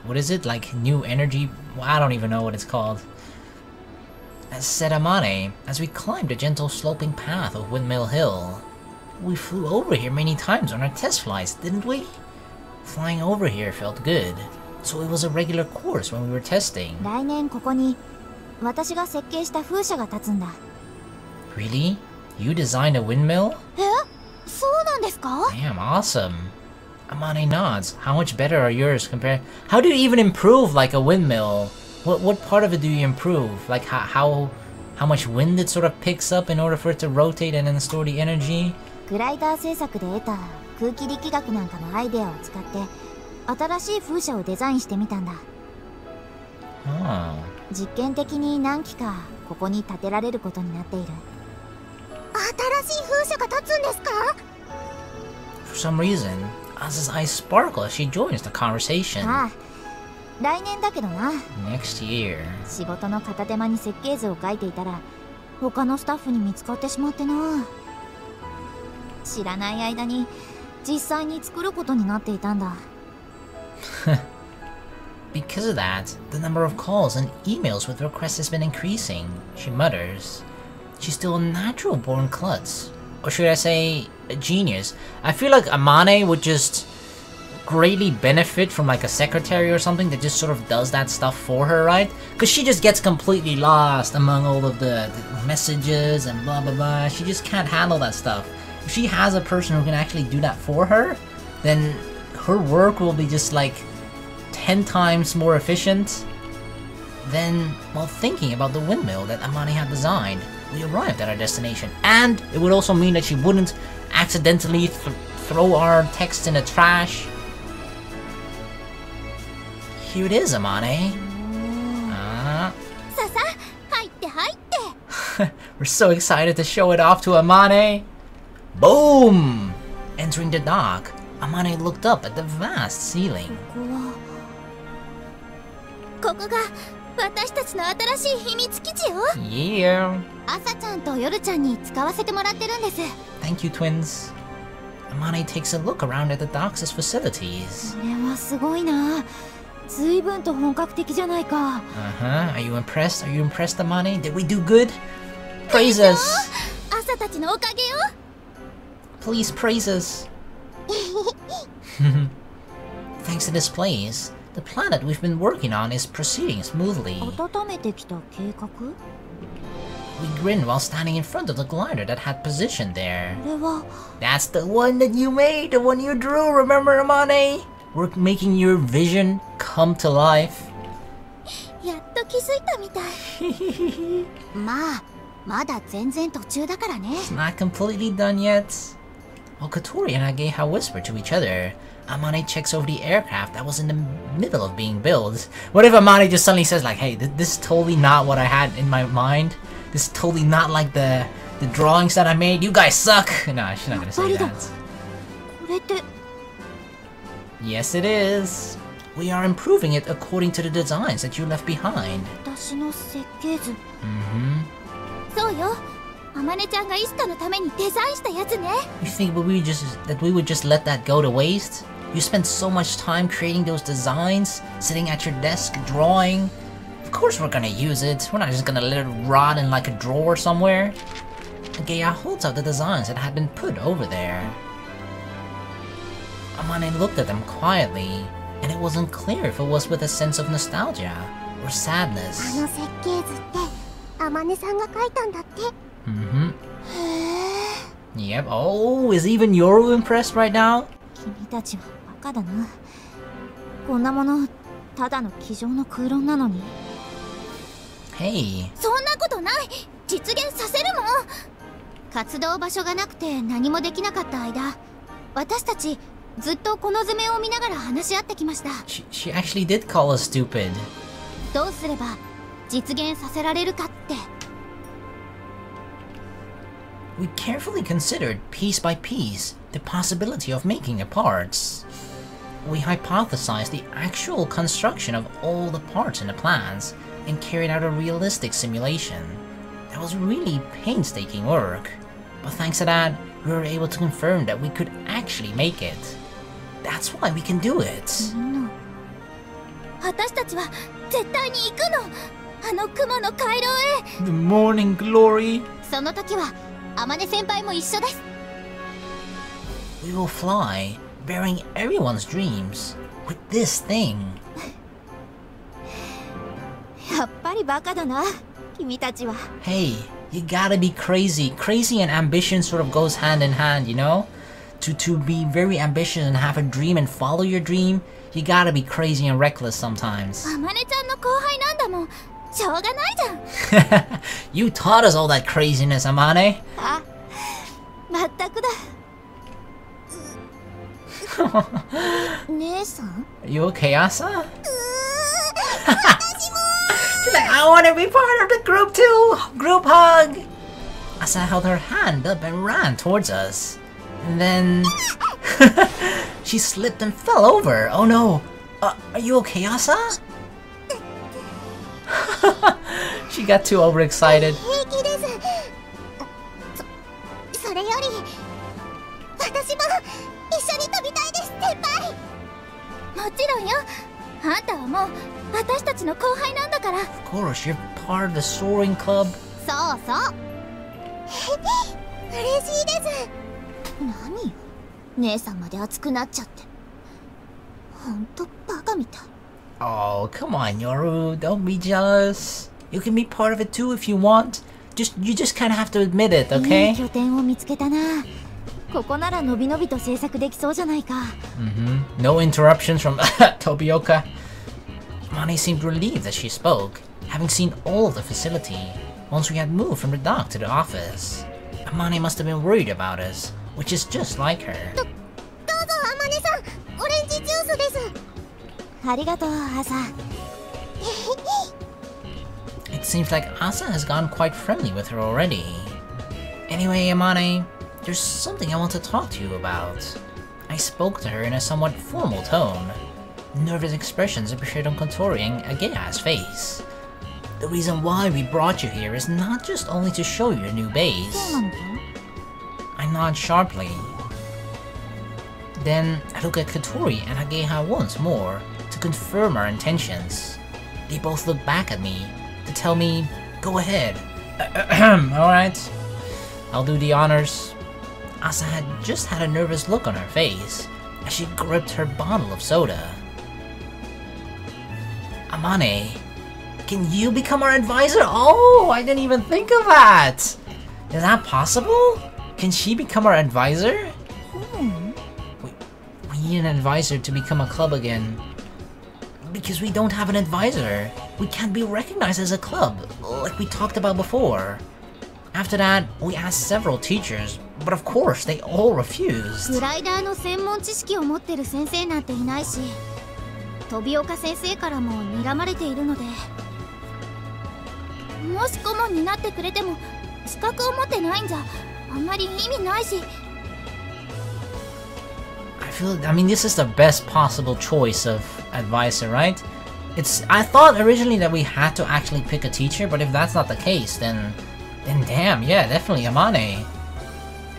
what is it, like new energy? Well, I don't even know what it's called. As said Amane, as we climbed the gentle sloping path of Windmill Hill. We flew over here many times on our test flights, didn't we? Flying over here felt good, so it was a regular course when we were testing. 来年ここに私が設計した風車が立つんだ。 Really? You designed a windmill? え？そうなんですか？ Damn, awesome. Amane nods. How much better are yours compared? How do you even improve like a windmill? What part of it do you improve? Like how much wind it sort of picks up in order for it to rotate and then store the energy? グライダー製作で得た空気力学なんかのアイデアを使って新しい風車をデザインしてみたんだ。実験的に何機かここに建てられることになっている。新しい風車が立つんですか？ For some reason, Asa's eyes sparkle as she joins the conversation. ああ、来年だけどな。 Next year. 仕事の片手間に設計図を書いていたら他のスタッフに見つかってしまってな。知らない間に実際に作ることになっていたんだ。Because of that, the number of calls and emails with requests has been increasing, she mutters. She's still a natural-born klutz. Or should I say, a genius. I feel like Amane would just greatly benefit from like a secretary or something that just sort of does that stuff for her, right? Because she just gets completely lost among all of the messages and blah blah blah. She just can't handle that stuff. If she has a person who can actually do that for her, then her work will be just like 10 times more efficient. Then, while thinking about the windmill that Amane had designed, we arrived at our destination. And it would also mean that she wouldn't accidentally throw our text in the trash. Here it is, Amane. We're so excited to show it off to Amane. Boom! Entering the dock, Amane looked up at the vast ceiling. ここが私たちの新しい秘密基地よ。 Yeah. 朝ちゃんと夜ちゃんに使わせてもらってるんです。 Thank you, twins. Amane takes a look around at the dock's facilities. これはすごいな。随分と本格的じゃないか。Are you impressed? Are you impressed, Amane? Did we do good? Praise us. 朝たちのおかげよ。 Please praise us. Thanks to this place, the planet we've been working on is proceeding smoothly. 温めてきた計画？ We grinned while standing in front of the glider that had positioned there. これは That's the one that you made, the one you drew, remember, Amane? We're making your vision come to life. やっと気づいたみたい。まあ、まだ全然途中だからね。 It's not completely done yet. While Kotori and Ageha whispered to each other, Amane checks over the aircraft that was in the middle of being built. What if Amane just suddenly says like, hey, this is totally not what I had in my mind. This is totally not like the drawings that I made. You guys suck. No, she's not gonna say that. Yes, it is. We are improving it according to the designs that you left behind. You think we would just let that go to waste? You spent so much time creating those designs, sitting at your desk drawing. Of course we're gonna use it. We're not just gonna let it rot in like a drawer somewhere. Ageha holds out the designs that had been put over there. Amane looked at them quietly, and it wasn't clear if it was with a sense of nostalgia or sadness. Yep. Oh, is even Yoru impressed right now? Hey. ずっとこの図面を見ながら話し合ってきました。 She actually did call us stupid. どうすれば実現させられるかって。 We carefully considered piece by piece the possibility of making the parts. We hypothesized the actual construction of all the parts in the plans and carried out a realistic simulation. That was really painstaking work, but thanks to that, we were able to confirm that we could actually make it. That's why we can do it. 私たちは絶対に行くの。あの雲の回廊へ。 The morning glory. その時は天音先輩も一緒です。 We will fly, bearing everyone's dreams with this thing. やっぱりバカだな、君たちは。 Hey, you gotta be crazy. Crazy and ambition sort of goes hand in hand, you know? To be very ambitious and have a dream and follow your dream, you gotta be crazy and reckless sometimes. 天音ちゃんの後輩なんだもん。しょうがないじゃん。You taught us all that craziness, Amane. あ、まったくだ。姉さん You okay, Asa? She's like, I want to be part of the group too! Group hug! Asa held her hand up and ran towards us. And then... she slipped and fell over. Oh no! Are you okay, Asa? She got too overexcited. それより私も一緒に飛びたいです、先輩。もちろんよ。あんたはもう私たちの後輩なんだから。 Of course, you're part of the Soaring Club. そうそう。嬉しいです。何よ、姉さんまで熱くなっちゃって。ほんとバカみたい。 Oh, come on, Yoru. Don't be jealous. You can be part of it too if you want. You just kind of have to admit it, okay? いい拠点を見つけたな。ここならのびのびと制作できそうじゃないか。No interruptions from Tobioka. Mane seemed relieved that she spoke, having seen all of the facility once we had moved from the dock to the office. Mane must have been worried about us, which is just like her. どうぞ、天音さん、オレンジジュースです。ありがとう、アサ。It seems like Asa has gotten quite friendly with her already. Anyway, Amane, there's something I want to talk to you about. I spoke to her in a somewhat formal tone. Nervous expressions appeared on Kotori and Ageha's face. The reason why we brought you here is not just only to show you your new base. I nod sharply. Then I look at Kotori and Ageha once more to confirm our intentions. They both look back at me to tell me, go ahead. Alright, I'll do the honors. Asa had just had a nervous look on her face as she gripped her bottle of soda. Amane, can you become our advisor? Oh, I didn't even think of that! Is that possible? Can she become our advisor? We need an advisor to become a club again. Because we don't have an advisor. We can't be recognized as a club, like we talked about before. After that, we asked several teachers, But of course, they all refused. グライダーの専門知識を持ってる先生なんていないし、飛岡先生からも睨まれているので、もし顧問になってくれても資格を持ってないんじゃあんまり意味ないし。I mean, this is the best possible choice of advisor, right? I thought originally that we had to actually pick a teacher, but if that's not the case, then damn, yeah, definitely Amane.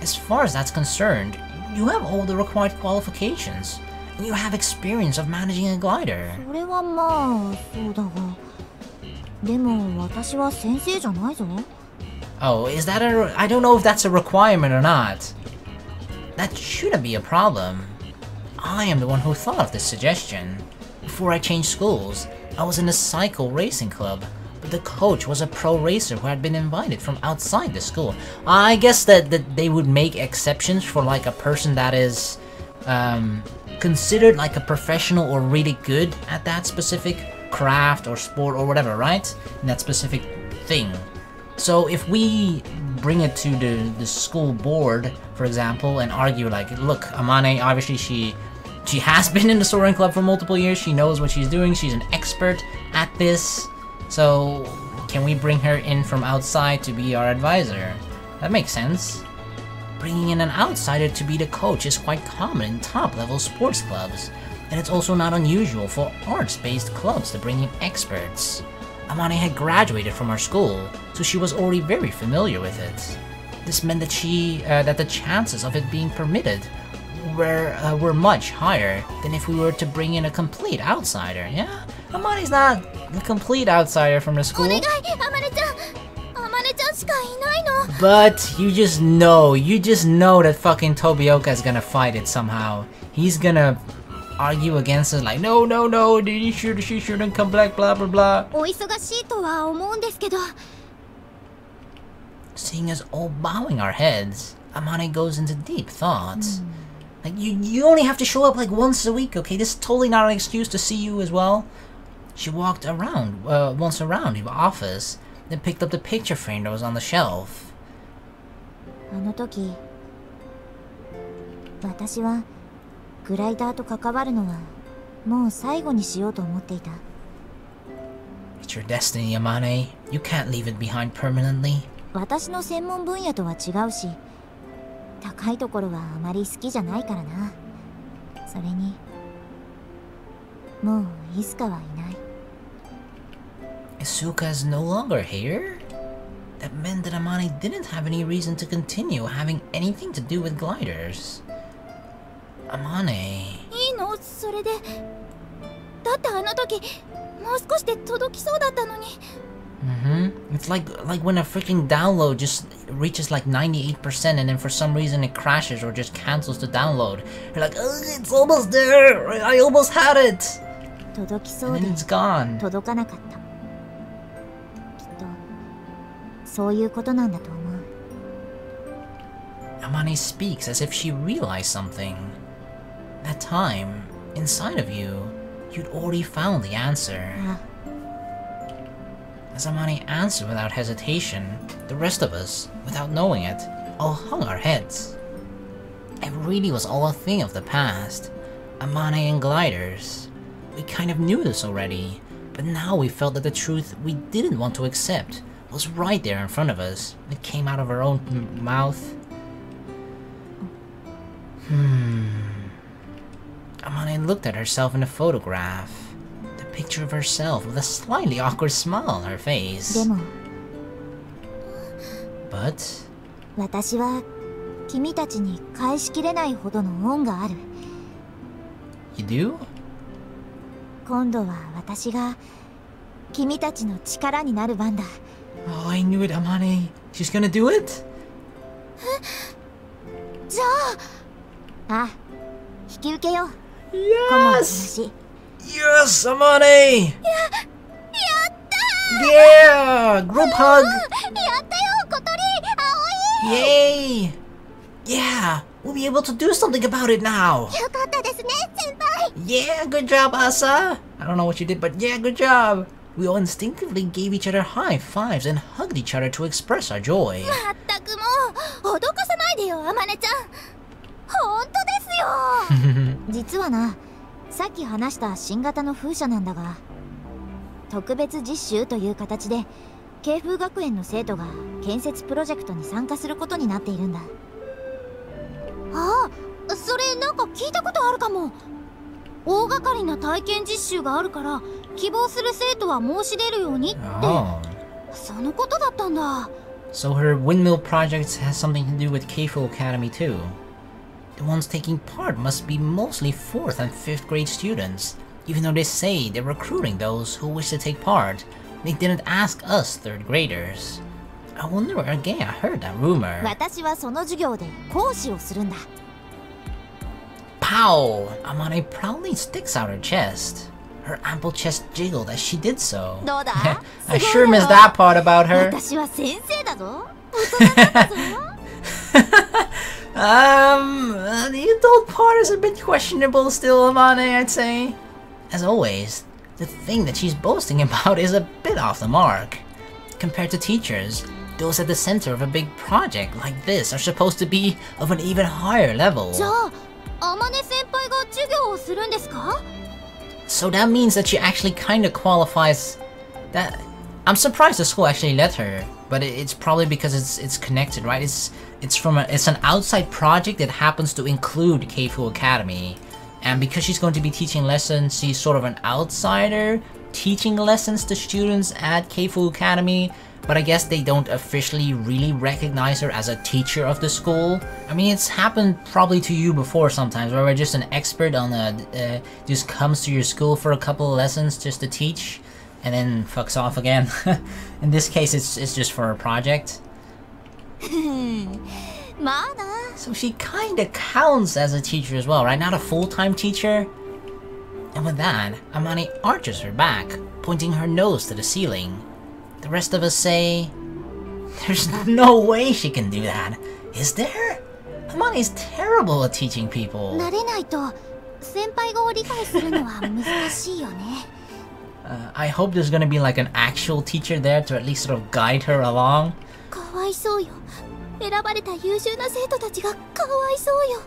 As far as that's concerned, you have all the required qualifications, and you have experience of managing a glider. それはまあそうだが、でも私は先生じゃないぞ。Oh, is that I don't know if that's a requirement or not. That shouldn't be a problem. I am the one who thought of this suggestion. Before I changed schools, I was in a cycle racing club, but the coach was a pro racer who had been invited from outside the school. I guess that they would make exceptions for like a person that is considered like a professional or really good at that specific craft or sport or whatever, right? In that specific thing. So if we bring it to the school board, for example, and argue like, look, Amane, obviously she has been in the Soaring Club for multiple years, she knows what she's doing, she's an expert at this, so can we bring her in from outside to be our advisor? That makes sense. Bringing in an outsider to be the coach is quite common in top-level sports clubs, and it's also not unusual for arts-based clubs to bring in experts. Amane had graduated from our school, so she was already very familiar with it. This meant that that the chances of it being permitted were much higher than if we were to bring in a complete outsider. Yeah, Amane's not a complete outsider from the school. But you just know that fucking Tobioka is gonna fight it somehow. He's gonna argue against us like, no, she shouldn't come back, blah blah blah. お忙しいとは思うんですけど。 Seeing us all bowing our heads, Amane goes into deep thoughts. Like, you only have to show up like once a week, okay? This is totally not an excuse to see you as well. She walked around, once around the office, then picked up the picture frame that was on the shelf. あの時、私はグライダーと関わるのはもう最後にしようと思っていた。It's your destiny, Amane. You can't leave it behind permanently. 私の専門分野とは違うし、高いところはあまり好きじゃないからな。それに、もうイスカはいない。Isuka is no longer here? That meant that Amane didn't have any reason to continue having anything to do with gliders. Amane... いいの？それで。だってあの時、もう少しで届きそうだったのに。It's like when a freaking download just reaches like 98% and then for some reason it crashes or just cancels the download. You're like, oh, it's almost there! I almost had it! 届きそう And で then it's gone. 届かなかった。きっとそういうことなんだと思う。Amane speaks as if she realized something. That time, inside of you, you'd already found the answer. As Amane answered without hesitation, the rest of us, without knowing it, all hung our heads. It really was all a thing of the past. Amane and gliders. We kind of knew this already, but now we felt that the truth we didn't want to accept was right there in front of us. It came out of her own mouth. Amane looked at herself in the photograph. The picture of herself with a slightly awkward smile on her face. でも、 But 私は君たちに返しきれないほどの恩がある。 you do? 今度は私が君たちの力になる番だ。 Oh, I knew it, Amane. She's gonna do it? じゃあ、引き受けよう。 Yes! Yes, Amane! Yeah! Group hug! やったよ、小鳥、葵。 Yay! Yeah! We'll be able to do something about it now! よかったですね、先輩。 Yeah, good job, Asa! I don't know what you did, but yeah, good job! We all instinctively gave each other high fives and hugged each other to express our joy. まったくもう脅かさないでよ、あまねちゃん。本当ですよ。実はな、さっき話した新型の風車なんだが、特別実習という形で慶風学園の生徒が建設プロジェクトに参加することになっているんだ。ああ、それなんか聞いたことあるかも。大掛かりな体験実習があるから希望する生徒は申し出るようにって、そのことだったんだ。 So her windmill project has something to do with Keifu Academy too. The ones taking part must be mostly 4th and 5th grade students, even though they say they're recruiting those who wish to take part. They didn't ask us 3rd graders. I wonder where again I heard that rumor. 私はその授業で講師をするんだ。 Pow! Amane proudly sticks out her chest. Her ample chest jiggled as she did so. どうだ? I sure missed that part about her. 私は先生だぞ。大人なんだぞ。The adult part is a bit questionable still, Amane, I'd say. As always, the thing that she's boasting about is a bit off the mark. Compared to teachers, those at the center of a big project like this are supposed to be of an even higher level. じゃあ、あまね先輩が授業をするんですか? So that means that she actually kinda qualifies. That I'm surprised the school actually let her, but it's probably because it's connected, right? It's an outside project that happens to include Keifu Academy, and because she's going to be teaching lessons, she's sort of an outsider teaching lessons to students at Keifu Academy. But I guess they don't officially really recognize her as a teacher of the school. I mean, it's happened probably to you before sometimes, where just an expert on just comes to your school for a couple of lessons just to teach, and then fucks off again. In this case, it's just for a project. So she kinda counts as a teacher as well, right? Not a full-time teacher. And with that, Amane arches her back, pointing her nose to the ceiling. The rest of us say, there's no way she can do that, is there? Amane's terrible at teaching people. 慣れないと先輩語を理解するのは難しいよね。I hope there's gonna be like an actual teacher there to at least sort of guide her along. かわいそうよ。選ばれた優秀な生徒たちがかわいそうよ。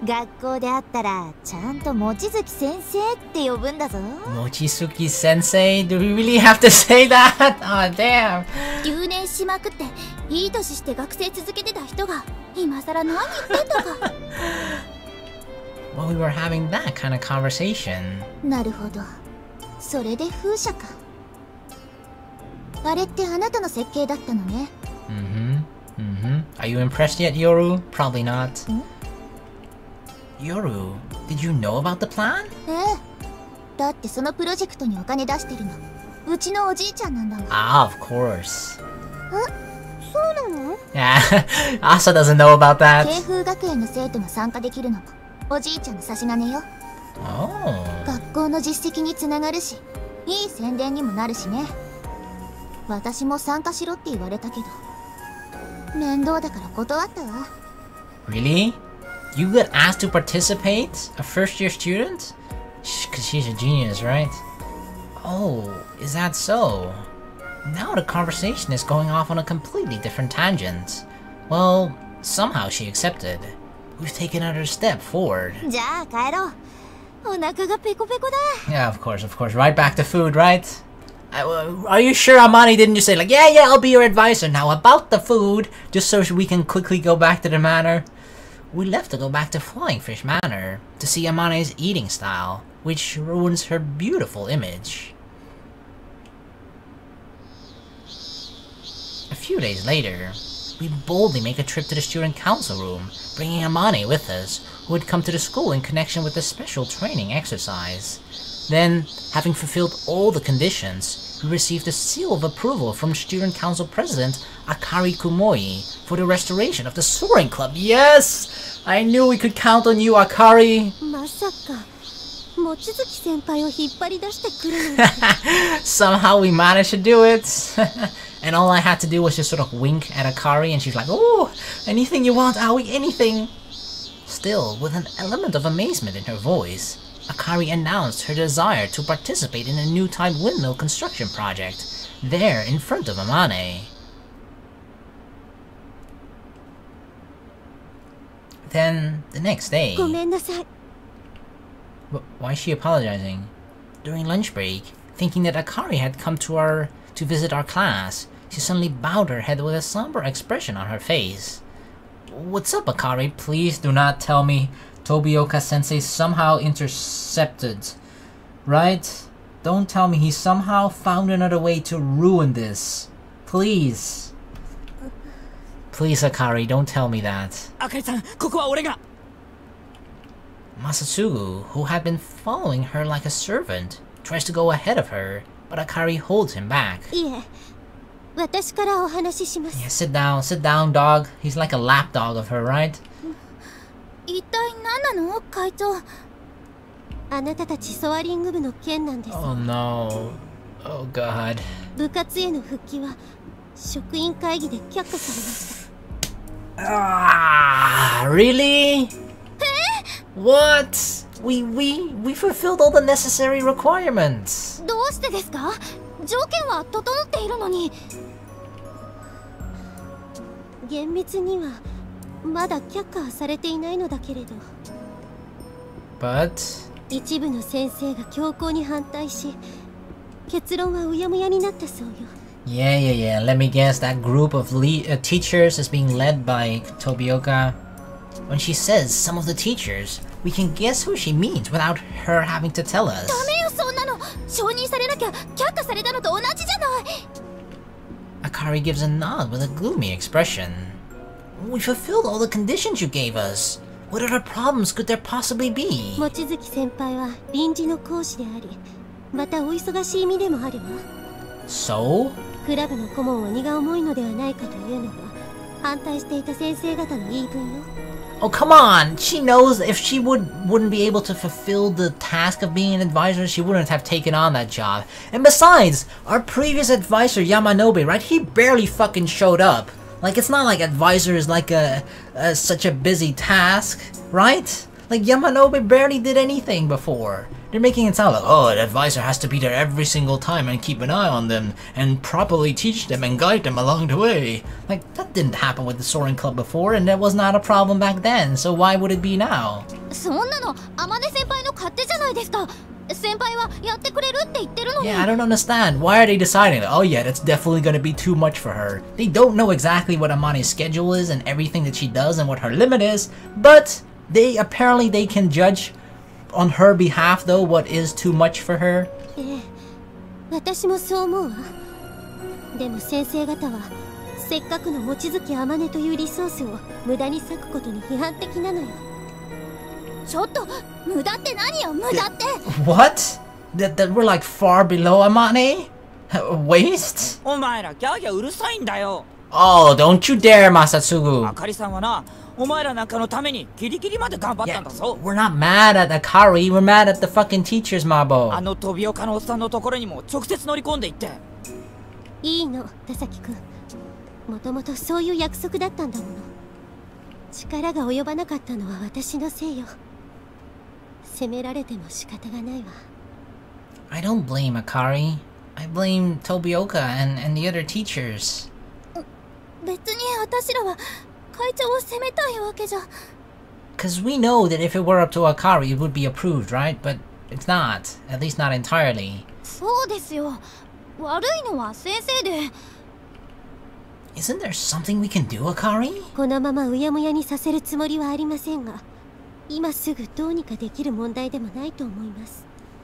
学校で会ったらちゃんと望月先生って呼ぶんだぞ。Mochizuki Sensei? Do we really have to say that? Oh damn. 留年しまくっていい年して学生続けてた人が今さら何言ってんだか。Well, we were having that kind of conversation. なるほど。それで風車か。あれってあなたの設計だったのね。Are you impressed yet, Yoru? Probably not. Yoru, did you know about the plan? ええ。だってそのプロジェクトにお金出してるのうちのおじいちゃんなんだもん。Ah, of course. そうなの? Yeah, Asa doesn't know about that. 慶風学園の生徒が参加できるのもおじいちゃんの差し金よ。Oh. 学校の実績につながるし、いい宣伝にもなるしね。私も参加しろって言われたけど、面倒だから断ったわ。Really? You got asked to participate? A first-year student? Because she's a genius, right? Oh, is that so? Now the conversation is going off on a completely different tangent. Well, somehow she accepted. We've taken another step forward. じゃあ帰ろう。お腹がペコペコだ。Yeah, of course. Right back to food, right? Are you sure Amani didn't just say like, yeah, I'll be your advisor now about the food, just so we can quickly go back to the manor? We left to go back to Flying Fish Manor to see Amane's eating style, which ruins her beautiful image. A few days later, we boldly make a trip to the student council room, bringing Amane with us, who had come to the school in connection with a special training exercise. Then, having fulfilled all the conditions, we received a seal of approval from Student Council President Akari Kumoi for the restoration of the Soaring Club. Yes! I knew we could count on you, Akari! まさか、望月先輩を引っ張り出してくるの。Somehow we managed to do it! And all I had to do was just sort of wink at Akari and she's like, oh, anything you want, Aoi, anything! Still, with an element of amazement in her voice, Akari announced her desire to participate in a new type windmill construction project, there in front of Amane. Then, the next day... Why is she apologizing? During lunch break, thinking that Akari had come to visit our class, she suddenly bowed her head with a somber expression on her face. What's up, Akari? Please do not tell me Tobioka-sensei somehow intercepted, right? Don't tell me he somehow found another way to ruin this. Please. Please, Akari, don't tell me that. Akari-san, ここは俺が. Masatsugu, who had been following her like a servant, tries to go ahead of her, but Akari holds him back. Yeah, sit down, dog. He's like a lapdog of her, right? Oh no. Oh god. Ah, really? What? We fulfilled all the necessary requirements. But yeah. Let me guess, that group of teachers is being led by Tobioka. When she says some of the teachers, we can guess who she means without her having to tell us. Akari gives a nod with a gloomy expression. We fulfilled all the conditions you gave us. What other problems could there possibly be? So? Oh, come on! She knows if she wouldn't be able to fulfill the task of being an advisor, she wouldn't have taken on that job. And besides, our previous advisor, Yamanobe, right? He barely fucking showed up. Like, it's not like advisor is like such a busy task, right? Like, Yamanobe barely did anything before. They're making it sound like, oh, an advisor has to be there every single time and keep an eye on them and properly teach them and guide them along the way. Like, that didn't happen with the Soaring Club before, and that was not a problem back then, so why would it be now? Yeah, I don't understand. Why are they deciding that, oh yeah, that's definitely gonna be too much for her? They don't know exactly what Amane's schedule is and everything that she does and what her limit is, but they can judge on her behalf though what is too much for her. What? That we're like far below Amane? Waste? Oh, don't you dare, Masatsugu. Yeah, we're not mad at Akari, we're mad at the fucking teachers, Mabo. I don't blame Akari. I blame Tobioka and the other teachers. Because we know that if it were up to Akari, it would be approved, right? But it's not. At least not entirely. Isn't there something we can do, Akari?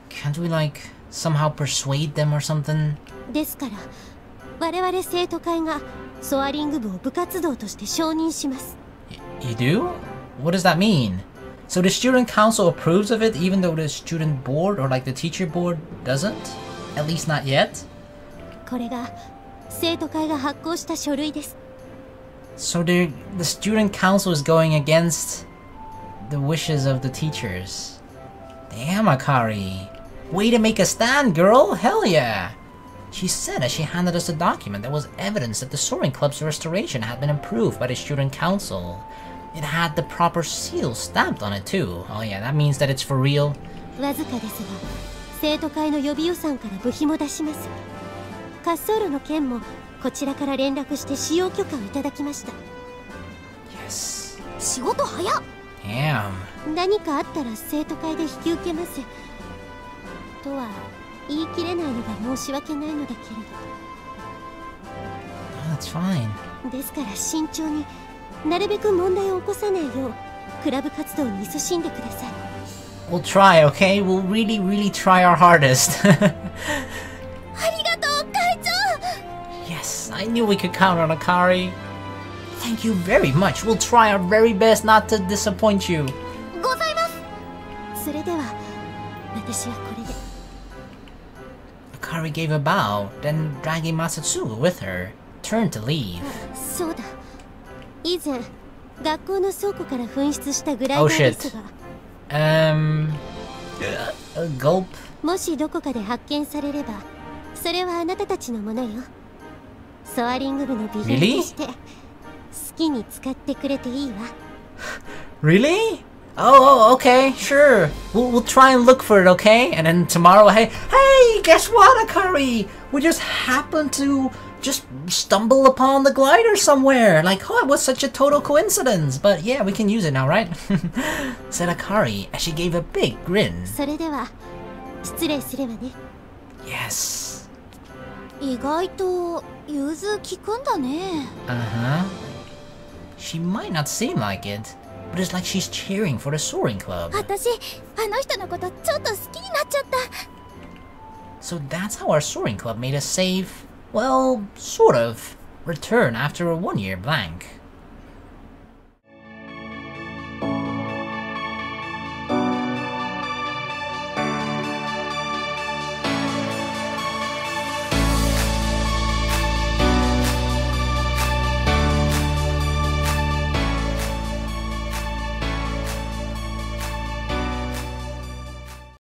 Can't we, like, somehow persuade them or something? You do? What does that mean? So the student council approves of it even though the student board or like the teacher board doesn't? At least not yet? So the student council is going against the wishes of the teachers. Damn, Akari. Way to make a stand, girl! Hell yeah! She said as she handed us a document that was evidence that the Soaring Club's restoration had been approved by the student council. It had the proper seal stamped on it too. Oh yeah, that means that it's for real. 滑走路の件もこちらから連絡して使用許可をいただきました。 Yes. 仕事早っ。 Damn. 何かあったら生徒会で引き受けます。とは言い切れないのが申し訳ないのだけれ Oh, that's fine. ど。ですから慎重に、なるべく問題を起こさないようクラブ活動に勤しんでください。 We'll try, okay? We'll really try our hardest. ありがとう会長。 Yes, I knew we could count on Akari. Thank you very much. We'll try our very best not to disappoint you. ございます。それでは私はこれで。 Akari gave a bow, then dragging Masatsugu with her, turned to leave. そうだ。以前学校の倉庫から紛失したグライダーですが、Gulp. もしどこかで発見されれば、それはあなたたちのものよ。ソアリング部の備品として好きに使ってくれていいわ。 Really? Oh, okay, sure. We'll try and look for it, okay? And then tomorrow, hey, guess what, Akari? We just happened to just stumble upon the glider somewhere. Like, oh, it was such a total coincidence. But yeah, we can use it now, right? Said Akari as she gave a big grin. それでは失礼すればね。 Yes. 意外と融通きくんだね。 Uh-huh. She might not seem like it, but it's like she's cheering for the Soaring Club. 私あの人のことちょっと好きになっちゃった。 So that's how our Soaring Club made a safe, well, sort of, return after a one-year blank.